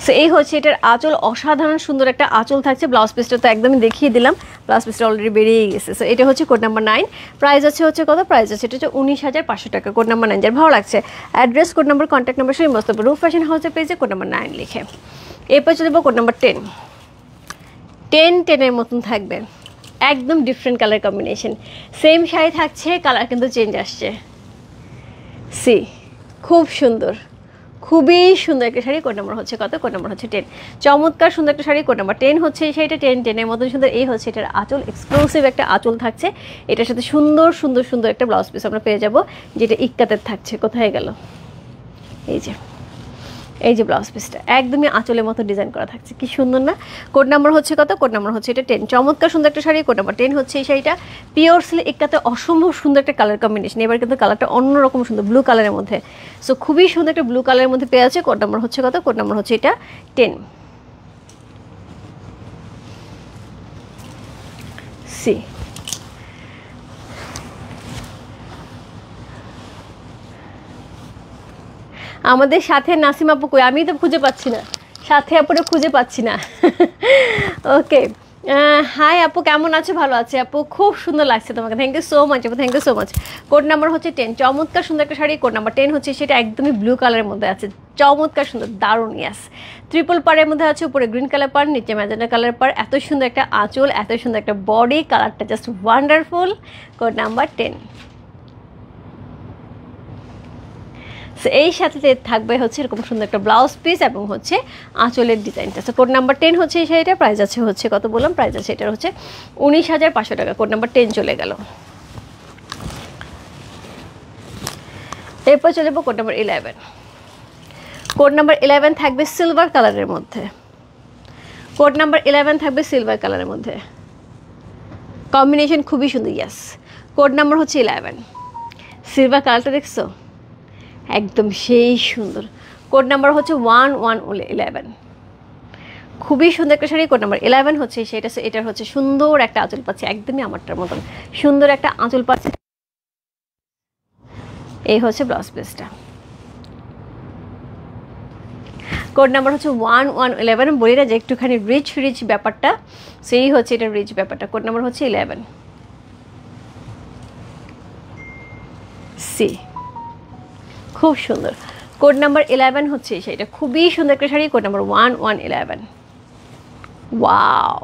সো এই হচ্ছে এটার আঁচল, অসাধারণ সুন্দর একটা আঁচল থাকছে। ব্লাউজ পিসটা তো একদমই দেখিয়ে দিলাম, ব্লাউজ পিসটা অলরেডি বেরিয়ে গেছে। সো এটা হচ্ছে কোড নাম্বার 9, প্রাইস আছে হচ্ছে কত? প্রাইস আছে এটা হচ্ছে 19,500 টাকা। কোড নাম্বার 9 যার ভালো লাগছে address, code number, contact number সেই বসতে পারো রূপ ফ্যাশন হাউসের পেজে। কোড নাম্বার 9 লিখে এরপর চলে যাবো কোড নাম্বার 10। 10 মতন থাকবে, একদম different colour combination, same sari থাকছে, কালার কিন্তু চেঞ্জ আসছে। খুব সুন্দর, খুবই সুন্দর একটা শাড়ি, কোড নাম্বার হচ্ছে কত? কোড নাম্বার হচ্ছে 10। চমৎকার সুন্দর একটা শাড়ি, কোড নাম্বার 10 হচ্ছে এই শাড়িটা, 10-10 মতন সুন্দর। এই হচ্ছে এটার আঁচল, এক্সক্লুসিভ একটা আঁচল থাকছে, এটার সাথে সুন্দর সুন্দর সুন্দর একটা ব্লাউজ পিস আমরা পেয়ে যাব, যেটা ইক্কাতের থাকছে। কোথায় গেল? এই যে ব্লাউজ পিসটা একদমই আঁচলের মতো ডিজাইন করা থাকছে, কি সুন্দর না? কোড নাম্বার হচ্ছে কত? কোড নাম্বার হচ্ছে এটা 10। চমৎকার সুন্দর একটা শাড়ি, কোড নাম্বার 10 হচ্ছে এই শাড়িটা। পিওর সিল্ক ইক্কাতে অসম্ভব সুন্দর একটা কালার কম্বিনেশন, এবার কিন্তু কালারটা অন্যরকম সুন্দর, ব্লু কালারের মধ্যে। সো খুবই সুন্দর একটা ব্লু কালারের মধ্যে পেয়ে আছে। কোড নাম্বার হচ্ছে কত? কোড নাম্বার হচ্ছে এটা 10। সি আমাদের সাথে নাসিম আপু কই? আমি তো খুঁজে পাচ্ছি না, সাথে আপুরে খুঁজে পাচ্ছি না। ওকে, হাই আপু, কেমন আছো? ভালো আছে আপু, খুব সুন্দর লাগছে তোমাকে, থ্যাংক ইউ সো মাচ আপু, thank you so much. Code number হচ্ছে 10। চমৎকার সুন্দর একটা শাড়ি, কোড নাম্বার 10 হচ্ছে সেটা, একদমই ব্লু কালারের মধ্যে আছে, চমৎকার সুন্দর, দারুণ। ইয়াস, ট্রিপল পাড়ের মধ্যে আছে, উপরে গ্রিন কালার পাড়, নিচে ম্যাজেন্টা কালার পাড়, এত সুন্দর একটা আঁচল, এত সুন্দর একটা বডি, কালারটা জাস্ট ওয়ান্ডারফুল। Code number 10। এই সাথে থাকবে হচ্ছে এরকম সুন্দর একটা ব্লাউজ পিস এবং হচ্ছে আঁচলের ডিজাইনটা। তো কোড নাম্বার 10 হচ্ছে এই শাড়িটা, প্রাইস আছে হচ্ছে কত বললাম? প্রাইস আছে এটার হচ্ছে 19,500 টাকা। কোড নাম্বার 10 চলে গেল। এরপর চলে যাবো কোড নাম্বার 11। কোড নাম্বার 11 থাকবে সিলভার কালারের মধ্যে, কোড নাম্বার 11 থাকবে সিলভার কালারের মধ্যে, কম্বিনেশন খুবই সুন্দর। ইয়াস, কোড নাম্বার হচ্ছে 11। সিলভার কালারটা দেখছো? একদম সেই সুন্দর। কোড নাম্বার হচ্ছে 1111। খুবই সুন্দর একটা শাড়ি, কোড নাম্বার 11 হচ্ছে সেটা। এটার হচ্ছে সুন্দর একটা আঁচল পাচ্ছে, একদমই আমারটার মতন সুন্দর একটা আঁচল পাচ্ছে। এই হচ্ছে ব্লাউজ পিসটা। কোড নাম্বার হচ্ছে 1111। বলি না যে একটুখানি রিচ রিচ ব্যাপারটা, সেই হচ্ছে এটা রিচ ব্যাপারটা। কোড নাম্বার হচ্ছে 11। সি, খুব সুন্দর। কোড নাম্বার 11 হচ্ছে সেটা, খুবই সুন্দর একটা শাড়ি, কোড নাম্বার 1111। ওয়াও,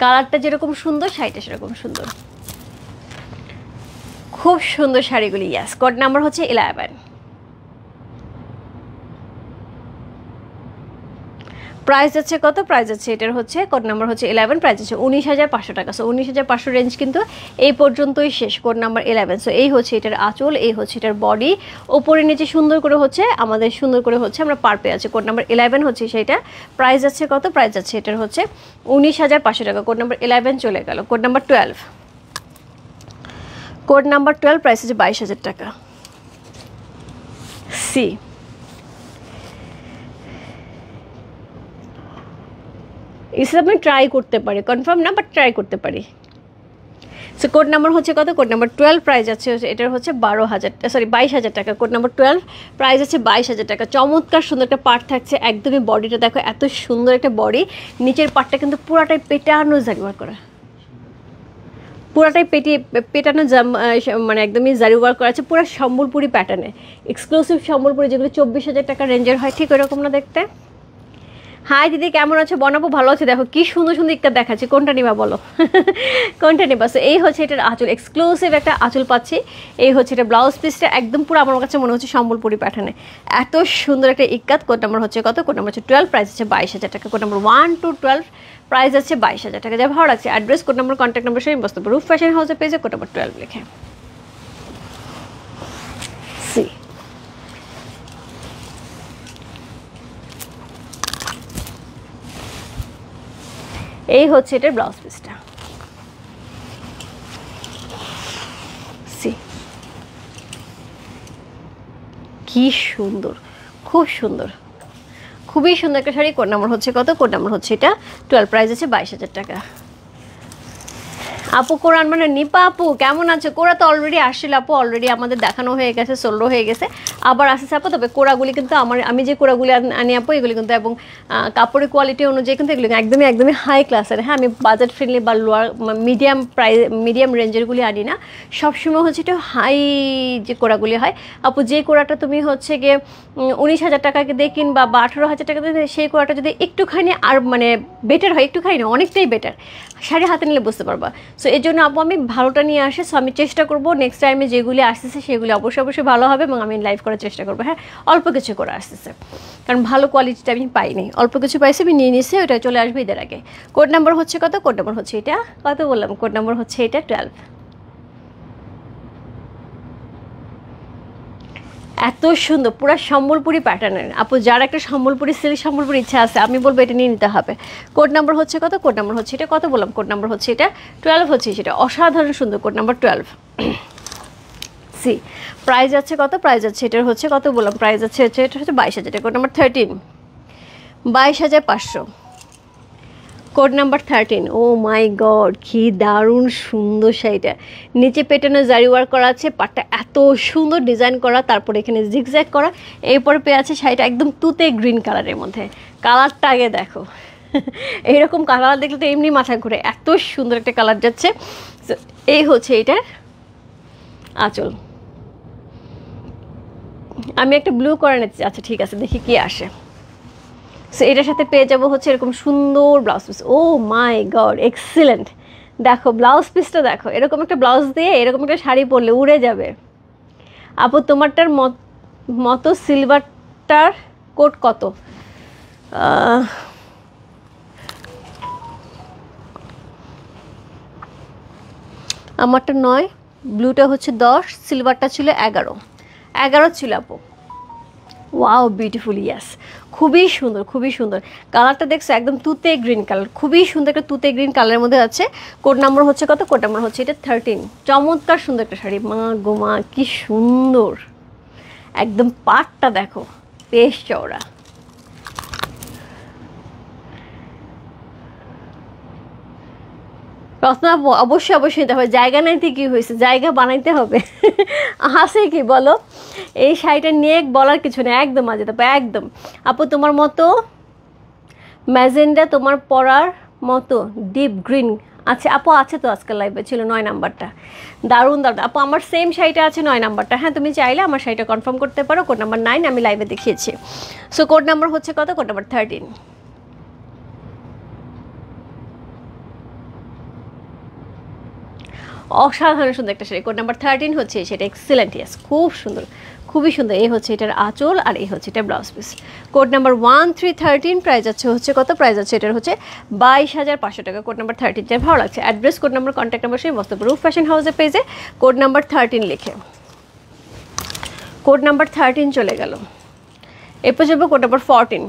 কালারটা যেরকম সুন্দর শাড়িটা সেরকম সুন্দর, খুব সুন্দর শাড়িগুলি। ইয়াস, কোড নাম্বার হচ্ছে 11। প্রাইস আছে কত? প্রাইস আছে এটার হচ্ছে কোড নাম্বার হচ্ছে 11, প্রাইস আছে 19,500 টাকা। সো 19,500 রেঞ্জ কিন্তু এই পর্যন্তই শেষ, কোড নাম্বার 11। সো এই হচ্ছে এটার আঁচল, এই হচ্ছে এটার বডি, ওপরে নিচে সুন্দর করে হচ্ছে আমাদের সুন্দর করে হচ্ছে আমরা পার পেয়ে আছে। কোড নাম্বার 11 হচ্ছে সেইটা, প্রাইস আছে কত? প্রাইস আছে এটার হচ্ছে 19,500 টাকা। কোড নাম্বার 11 চলে গেল। Code number 12। Code number 12 price আছে 22,000 টাকা। সি, ইসে আপনি ট্রাই করতে পারি, কনফার্ম না, বাট ট্রাই করতে পারি। সো কোড নাম্বার হচ্ছে কত? কোড নাম্বার 12, প্রাইস আছে এটার হচ্ছে 22,000 টাকা। কোড নাম্বার 12 প্রাইস আছে 22,000 টাকা। চমৎকার সুন্দর একটা পার্ট থাকছে, একদমই বডিটা দেখো, এত সুন্দর একটা বডি। নিচের পার্টটা কিন্তু পুরাটাই পেটানো জারিওয়ার করা, পুরাটাই পেটানো মানে একদমই জারি ওয়ার্ক করা আছে, পুরো সম্বলপুরি প্যাটার্নে, এক্সক্লুসিভ সম্বলপুরি, যেগুলো 24,000 টাকা রেঞ্জের হয়, ঠিক ওরকম না দেখতে। হাই দিদি, কেমন আছো? বনাবো, ভালো আছে। দেখো কি সুন্দর সুন্দর ইক্কা দেখাচ্ছি, কোনটা নিবা বলো? কোনটা নিবা? সো এই হচ্ছে এটার আঁচল, এক্সক্লুসিভ একটা আঁচল পাচ্ছি। এই হচ্ছে এটা ব্লাউজ পিসটা, একদম পুরো আমার কাছে মনে হচ্ছে সম্বলপুরি প্যাটার্নে, এত সুন্দর একটা ইক্কাত। কোড নাম্বার হচ্ছে কত? কোড নাম্বার হচ্ছে 12, প্রাইস আছে 22,000 টাকা। কোড নাম্বার 1 to 12 প্রাইস আছে 22,000 টাকা। যা ভালো লাগছে, address, code number, contact number সব বস্তু রূপ ফ্যাশন হাউসের পেজে কোড নাম্বার 12 লিখে। সি, এই হচ্ছে এটার ব্লাউজ পিসটা। সি, কি সুন্দর, খুব সুন্দর, খুবই সুন্দর একটা শাড়ি। কোড নাম্বার হচ্ছে কত? কোড নাম্বার হচ্ছে এটা 12, প্রাইস আছে 22,000 টাকা। আপু কোরআন মানে নিপা আপু, কেমন আছে? কোরা তো অলরেডি আসছিল আপু, অলরেডি আমাদের দেখানো হয়ে গেছে, সোলো হয়ে গেছে, আবার আসছে আপু। তবে কোরাগুলি কিন্তু আমি যে কোরাগুলি আনি আপু, এগুলি কিন্তু এবং কাপড়ের কোয়ালিটি অনুযায়ী কিন্তু এগুলি একদমই একদমই হাই ক্লাসের। হ্যাঁ, আমি বাজেট ফ্রেন্ডলি বা লোয়ার মিডিয়াম রেঞ্জেরগুলি আনি না, সবসময় হচ্ছে একটু হাই যে কোরাগুলি হয় আপু। যে কোরাটা তুমি হচ্ছে গিয়ে 19,000 টাকাকে দিয়ে কিনবা বা 18,000 টাকা দিয়ে, সেই কোরাটা যদি একটুখানি আর মানে বেটার হয়, একটুখানি না, অনেকটাই বেটার, শাড়ি হাতে নিলে বুঝতে পারবা। সো এই জন্য আপু আমি ভালোটা নিয়ে আসি। সো আমি চেষ্টা করবো নেক্সট টাইমে যেগুলি আসতেছে সেগুলি অবশ্যই ভালো হবে এবং আমি লাইভ করার করার চেষ্টা করবো। হ্যাঁ, অল্প কিছু করে আসতেছে, কারণ ভালো কোয়ালিটিটা আমি পাইনি, অল্প কিছু পাইছি, আমি নিয়ে নিছি, ওটা চলে আসবে ঈদের আগে। কোড নাম্বার হচ্ছে কত? কোড নাম্বার হচ্ছে এটা, কত বললাম? কোড নাম্বার হচ্ছে এটা 12। এত সুন্দর পুরো সম্বলপুরি প্যাটার্নের আপু, যার একটা সম্বলপুরি সিল্ক সম্বলপুরি ইচ্ছা আছে, আমি বলবো এটা নিয়ে নিতে হবে। কোড নাম্বার হচ্ছে কত? কোড নাম্বার হচ্ছে এটা, কত বললাম? কোড নাম্বার হচ্ছে এটা 12 হচ্ছে সেটা, অসাধারণ সুন্দর কোড নাম্বার 12। সি প্রাইস আছে কত? প্রাইস আছে এটার হচ্ছে কত বললাম? প্রাইস আছে এটা হচ্ছে 22,000, কোড নাম্বার 13, 22,500, কোড নাম্বার 13। ও মাই গড, কি দারুণ সুন্দর শাড়িটা, নিচে পেটানো জারি ওয়ার্ক করা আছে, পাটটা এত সুন্দর ডিজাইন করা, তারপরে এখানে জিগজ্যাগ করা, এরপরে পেয়ে আছে শাড়িটা একদম তুতে গ্রিন কালারের মধ্যে। কালারটা আগে দেখো, এইরকম কালার দেখলে তো এমনি মাথা ঘুরে, এত সুন্দর একটা কালার যাচ্ছে। এই হচ্ছে এইটার আঁচল, আমি একটা ব্লু করে নিচ্ছি, আচ্ছা ঠিক আছে, দেখি কি আসে। সো এটার সাথে পেয়ে যাবো হচ্ছে এরকম সুন্দর ব্লাউজ পিস। ও মাই গড, এক্সিলেন্ট। দেখো ব্লাউজ পিসটা দেখো, এরকম একটা ব্লাউজ দিয়ে এরকম একটা শাড়ি পরলে উড়ে যাবে। আপু তোমারটার মতো সিলভারটার কোট কত? আমারটা 9, ব্লুটা হচ্ছে 10, সিলভারটা ছিল 11 ছিল আপু। ওয়াও বিউটিফুল, ইয়াস, খুবই সুন্দর, খুবই সুন্দর কালারটা দেখছো, একদম তুতে গ্রিন কালার, খুবই সুন্দর একটা তুতে গ্রিন কালারের মধ্যে আছে। কোড নাম্বার হচ্ছে কত? কোড নাম্বার হচ্ছে এটা 13। চমৎকার সুন্দর একটা শাড়ি, মা গোমা কি সুন্দর, একদম পাটটা দেখো বেশ চওড়া। রত্না অবশ্যই অবশ্যই নিতে হবে, জায়গা নাইতে কি হয়েছে, জায়গা বানাইতে হবে। হাসে কি বলো, এই শাড়িটা নিয়ে বলার কিছু নেই, একদম আজে তারপর একদম। আপু তোমার মতো ম্যাজেন্ডা, তোমার পরার মতো ডিপ গ্রিন আছে আপু? আছে তো, আজকাল লাইভে ছিল 9 নাম্বারটা, দারুণ দারুণ আপু, আমার সেম শাড়িটা আছে 9 নাম্বারটা। হ্যাঁ, তুমি চাইলে আমার শাড়িটা কনফার্ম করতে পারো, কোড নাম্বার 9 আমি লাইভে দেখিয়েছি। সো কোড নাম্বার হচ্ছে কত? Code number 13। অসাধারণ সুন্দর একটা শাড়ি, কোড নাম্বার 13 হচ্ছে সেটা, এক্সিলেন্ট, ইয়াস, খুব সুন্দর, খুবই সুন্দর। এই হচ্ছে এটার আঁচল আর এই হচ্ছে এটা blouse piece. Code number 1313, price আছে হচ্ছে কত? প্রাইস আছে এটার হচ্ছে 22,500 টাকা। কোড নাম্বার 13 যেটা ভালো লাগছে, address, code number, contact number সেই মস্ত রূপ ফ্যাশন হাউসের পেজে কোড নাম্বার 13 লিখে, কোড নাম্বার 13 চলে গেল। এরপর যাবো কোড নাম্বার 14,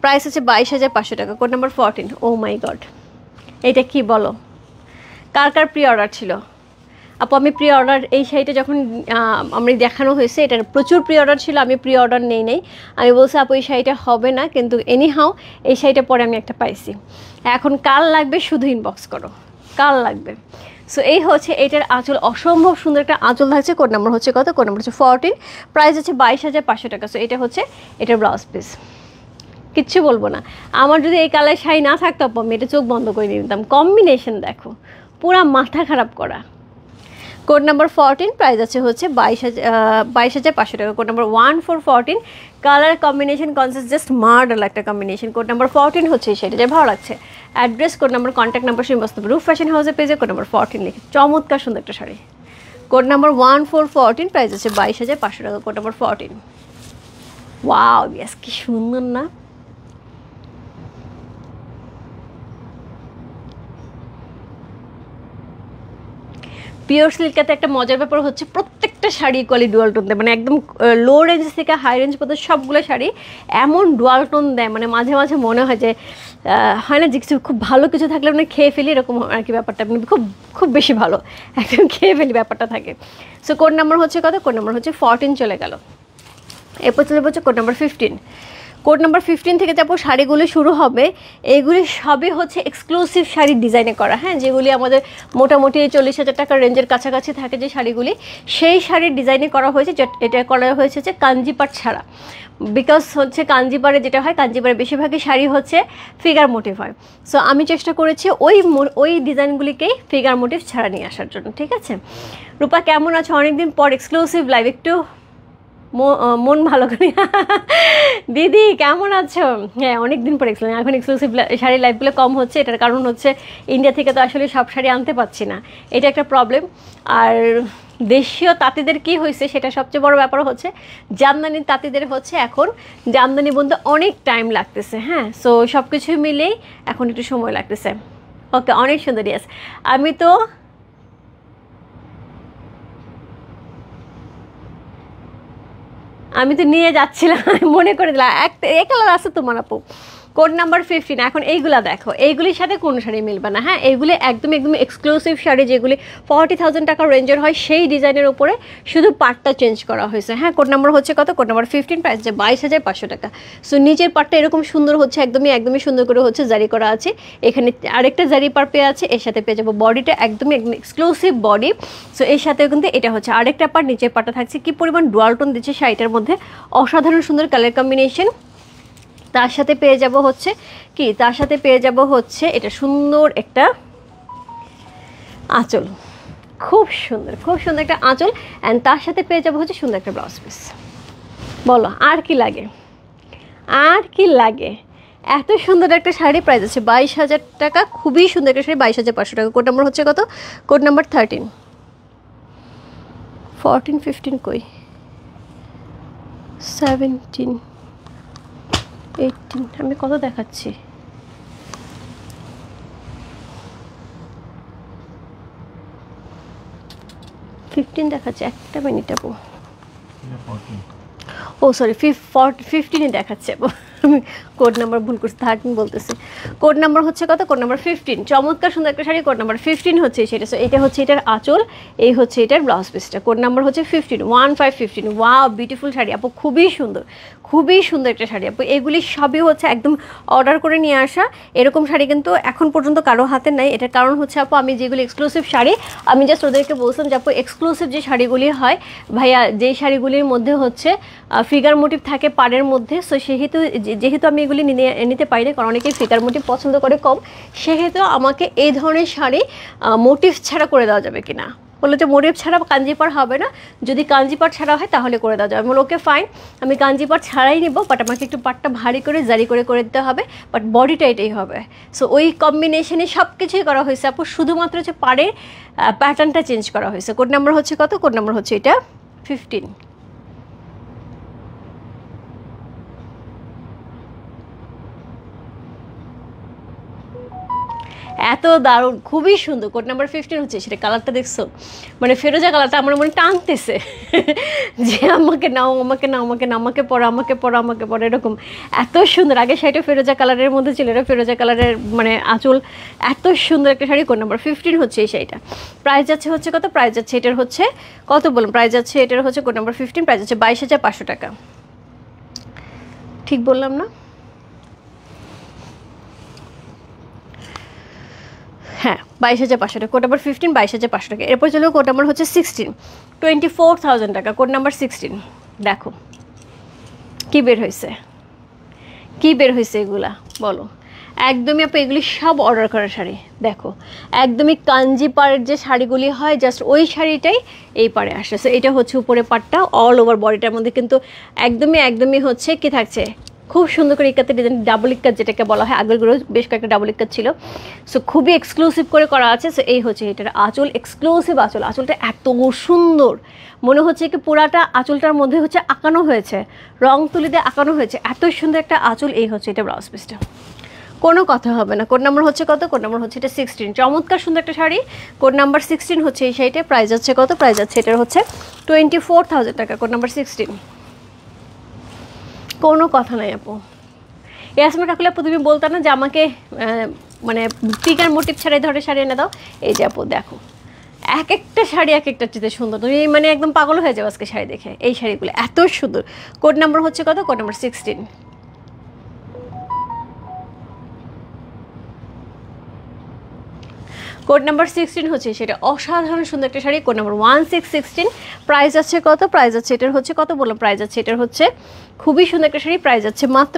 প্রাইস আছে 22,500 টাকা। Code number 14। ও মাই গড, এটা কি বলো, কার কার প্রি অর্ডার ছিল? আপু আমি প্রি অর্ডার, এই শাড়িটা যখন আমি দেখানো হয়েছে এটার প্রচুর প্রি অর্ডার ছিল, আমি প্রি অর্ডার নেই, আমি বলছি আপু এই শাড়িটা হবে না, কিন্তু এনিহাও এই শাড়িটা পরে আমি একটা পাইছি, এখন কাল লাগবে শুধু ইনবক্স করো, কাল লাগবে। সো এই হচ্ছে এটার আঁচল, অসম্ভব সুন্দর একটা আঁচল থাকছে। কোড নাম্বার হচ্ছে কত? কোড নাম্বার হচ্ছে 14, প্রাইস হচ্ছে 22,500 টাকা। সো এটা হচ্ছে এটার ব্লাউজ পিস, কিচ্ছু বলবো না। আমার যদি এই কালার শাড়ি না থাকতো আপু আমি এটা চোখ বন্ধ করে নিতাম, কম্বিনেশন দেখো পুরা মাথা খারাপ করা। কোড নাম্বার 14, প্রাইস আছে হচ্ছে 22,500 টাকা। Code number 1414, colour combination concept just মার্ডাল একটা কম্বিনেশন। কোড নাম্বার 14 হচ্ছে সেটা যে ভালো লাগছে। Address, code number, contact number সেই মস্ত রূপ ফ্যাশন হাউসের পেজে কোড নাম্বার 14 লিখে, চমৎকার সুন্দর একটা শাড়ি। কোড নাম্বার 1414, প্রাইস আছে 22,500 টাকা। Code number 14। ওয়াও ইয়াস, কি সুন্দর না, পিওর সিল্কেতে একটা মজার ব্যাপার হচ্ছে প্রত্যেকটা শাড়ি কোয়ালিটি ডুয়াল টোন দেয়, মানে একদম লো রেঞ্জ থেকে হাই রেঞ্জ পর্যন্ত সবগুলো শাড়ি এমন ডুয়াল টোন দেয়, মানে মাঝে মাঝে মনে হয় যে হয় না যে কিছু খুব ভালো কিছু থাকলে মানে খেয়ে ফেলি, এরকম আর কি ব্যাপারটা, মানে খুব খুব বেশি ভালো একদম খেয়ে ফেলি ব্যাপারটা থাকে। সো কোড নাম্বার হচ্ছে কত? কোড নাম্বার হচ্ছে 14 চলে গেল। এরপর চলে হচ্ছে কোড নাম্বার 15। কোড নাম্বার 15 থেকে যাবো শাড়িগুলি শুরু হবে, এইগুলি সবই হচ্ছে এক্সক্লুসিভ শাড়ির ডিজাইনে করা, হ্যাঁ, যেগুলি আমাদের মোটামুটি 40,000 টাকার রেঞ্জের কাছাকাছি থাকে যে শাড়িগুলি, সেই শাড়ির ডিজাইনে করা হয়েছে। এটা করা হয়েছে হচ্ছে কাঞ্জিপাট ছাড়া, বিকজ হচ্ছে কাঞ্জিপাড়ে যেটা হয়, কাঞ্জিপাড়ে বেশিরভাগই শাড়ি হচ্ছে ফিগার মোটিভ হয়। সো আমি চেষ্টা করেছি ওই ডিজাইনগুলিকেই ফিগার মোটিভ ছাড়া নিয়ে আসার জন্য, ঠিক আছে। রূপা কেমন আছো? অনেকদিন পর এক্সক্লুসিভ লাইভ, একটু মন ভালো করি। দিদি কেমন আছো? হ্যাঁ অনেকদিন পরে এখন এক্সক্লুসিভ শাড়ি লাইভগুলো কম হচ্ছে, এটার কারণ হচ্ছে ইন্ডিয়া থেকে তো আসলে সব শাড়ি আনতে পারছি না, এটা একটা প্রবলেম। আর দেশীয় তাঁতিদের কি হয়েছে সেটা সবচেয়ে বড় ব্যাপার হচ্ছে জামদানি তাঁতিদের হচ্ছে এখন জামদানি বলতে অনেক টাইম লাগতেছে। হ্যাঁ, সো সব কিছু মিলেই এখন একটু সময় লাগতেছে। ওকে, অনেক সুন্দর। ইয়াস, আমি তো নিয়ে যাচ্ছিলাম, মনে করে দিলাম এক কালার আছে তোমার আপু, কোড নাম্বার 15। এখন এইগুলা দেখো, এইগুলির সাথে কোনো শাড়ি মিলবে না। হ্যাঁ, এইগুলি একদম একদম এক্সক্লুসিভ শাড়ি, যেগুলি 40,000 টাকা রেঞ্জের হয়, সেই ডিজাইনের উপরে শুধু পাটটা চেঞ্জ করা হয়েছে। হ্যাঁ, কোড নাম্বার হচ্ছে কত? কোড নাম্বার 15, প্রাইস যে 22,500 টাকা। সো নিচের পাটটা এরকম সুন্দর হচ্ছে, একদমই সুন্দর করে হচ্ছে জারি করা আছে। এখানে আরেকটা জারি পার পেয়ে আছে, এর সাথে পেয়ে যাবো বডিটা একদম এক্সক্লুসিভ বডি। সো এর সাথেও কিন্তু এটা হচ্ছে আরেকটা পার্ট, নিচের পাটটা থাকছে কি পরিমাণ ডুয়াল টোন দিচ্ছে শাড়িটার মধ্যে, অসাধারণ সুন্দর কালার কম্বিনেশন। তার সাথে পেয়ে যাব হচ্ছে কি, তার সাথে পেয়ে যাব হচ্ছে এটা সুন্দর একটা আঁচল, খুব সুন্দর একটা আঁচল, অ্যান্ড তার সাথে পেয়ে যাব হচ্ছে সুন্দর একটা ব্লাউজ পিস। বলো আর কি লাগে, আর কি লাগে? এত সুন্দর একটা শাড়ি, প্রাইস আছে 22,000 টাকা। খুবই সুন্দর একটা শাড়ি, 22,500 টাকা। কোড নাম্বার হচ্ছে কত? Code number 13। 14, 15 কই? 17, 18, আমি কত দেখাচ্ছি? 15 দেখাচ্ছে, একটা মিনিট আপু। ও সরি, 15 দেখাচ্ছে আপু, আমি কোড নাম্বার ভুল করছি, 13 বলতেছি। কোড নাম্বার হচ্ছে কত? Code number 15। চমৎকার সুন্দর একটা শাড়ি, কোড নাম্বার 15 হচ্ছে সেটা। সো এটা হচ্ছে এটার আঁচল, এই হচ্ছে এটার ব্লাউজ পিসটা। কোড নাম্বার হচ্ছে 15, 1515। ওয়াও, বিউটিফুল শাড়ি আপু, খুবই সুন্দর একটা শাড়ি আপু। এগুলি সবই হচ্ছে একদম অর্ডার করে নিয়ে আসা। এরকম শাড়ি কিন্তু এখন পর্যন্ত কারো হাতে নাই। এটার কারণ হচ্ছে আপু, আমি যেগুলি এক্সক্লুসিভ শাড়ি, আমি জাস্ট ওদেরকে বলছিলাম যে আপু এক্সক্লুসিভ যে শাড়িগুলি হয় ভাইয়া, যেই শাড়িগুলির মধ্যে হচ্ছে ফিগার মোটিভ থাকে পাড়ের মধ্যে, সো যেহেতু আমি এগুলি নিতে পারি না, কারণ অনেকেই ফিগার মোটিভ পছন্দ করে কম, সেহেতু আমাকে এই ধরনের শাড়ি মোটিভ ছাড়া করে দেওয়া যাবে কিনা। বললো যে মোটিভ ছাড়া কাঞ্জিপাড় হবে না, যদি কাঞ্জিপাড় ছাড়া হয় তাহলে করে দেওয়া যাবে। আমি বলি ওকে ফাইন, আমি কাঞ্জিপাড় ছাড়াই নিব, বাট আমাকে একটু পাটটা ভারী করে জারি করে দিতে হবে, বাট বডিটা এটাই হবে। সো ওই কম্বিনেশনে সব কিছুই করা হয়েছে আপু, শুধুমাত্র হচ্ছে পাড়ের প্যাটার্নটা চেঞ্জ করা হয়েছে। কোড নাম্বার হচ্ছে কত? কোড নাম্বার হচ্ছে এটা 15। এত দারুণ, খুবই সুন্দর। কোড নাম্বার 15 হচ্ছে সেটা। কালারটা দেখছো, মানে ফেরোজা কালারটা আমার মনে টানতেছে যে আমাকে নাও, আমাকে পড়ো এরকম। এত সুন্দর, আগে শাড়িটা ফেরোজা কালারের মধ্যে ছিল, এটা ফেরোজা কালারের মানে আঁচল, এত সুন্দর একটা শাড়ি। কোড নাম্বার 15 হচ্ছে এই শাড়িটা। প্রাইস যাচ্ছে হচ্ছে কত? প্রাইস যাচ্ছে এটার হচ্ছে কত বলুন? প্রাইস যাচ্ছে এটার হচ্ছে কোড নাম্বার 15, প্রাইস যাচ্ছে 22,500 টাকা। ঠিক বললাম না? হ্যাঁ, 22,500 টাকা। কোড নাম্বার 15, 22,500 টাকা। এরপর চলো কোড নাম্বার হচ্ছে 16, 24,000 টাকা। Code number 16। দেখো কি বের হয়েছে এগুলা, বলো। একদমই আপু এগুলি সব অর্ডার করা শাড়ি। দেখো একদমই কাঞ্জিপাড়ের যে শাড়িগুলি হয়, জাস্ট ওই শাড়িটাই এই পাড়ে আসছে। এটা হচ্ছে উপরে পাটটা, অল ওভার বডিটার মধ্যে কিন্তু একদমই হচ্ছে কি থাকছে, খুব সুন্দর করে ইক্কাতে ডিজাইন, ডাবল ইক্কাত যেটাকে বলা হয়, আগেরগুলো বেশ কয়েকটা ডাবল ইক্কাত ছিল। সো খুবই এক্সক্লুসিভ করে করা আছে। সো এই হচ্ছে এটার আঁচল, এক্সক্লুসিভ আঁচল। আঁচলটা এত সুন্দর, মনে হচ্ছে কি পুরাটা আঁচলটার মধ্যে হচ্ছে আঁকানো হয়েছে, রং তুলি দিয়ে আঁকানো হয়েছে, এত সুন্দর একটা আঁচল। এই হচ্ছে এটা ব্লাউজ পিসটা, কোনো কথা হবে না। কোড নাম্বার হচ্ছে কত? কোড নাম্বার হচ্ছে এটা 16। চমৎকার সুন্দর একটা শাড়ি, কোড নাম্বার 16 হচ্ছে এই শাড়িটা। প্রাইস যাচ্ছে কত? প্রাইস যাচ্ছে এটার হচ্ছে 24,000 টাকা। কোড নাম্বার 16, কোনো কথা নাই আপু। ইয়াসমা কাকুলি আপু, তুমি বলতে না যে আমাকে মানে ফিগার মোটিভ ছাড়া এই ধরনের শাড়ি এনে দাও। এই যে আপু দেখো, এক একটা শাড়ি এক একটা চিতে সুন্দর, তুমি মানে একদম পাগল হয়ে যাও আজকে শাড়ি দেখে। এই শাড়িগুলো এত সুন্দর। কোড নাম্বার হচ্ছে কত? Code number 16। কোড নাম্বার 16 হচ্ছে সেটা। অসাধারণ সুন্দর একটা শাড়ি। Code number 1616। প্রাইস আছে কত? প্রাইস আছে এটার হচ্ছে কত বললাম? প্রাইস আছে এটার হচ্ছে খুবই সুন্দর একটা শাড়ি। প্রাইস আছে মাত্র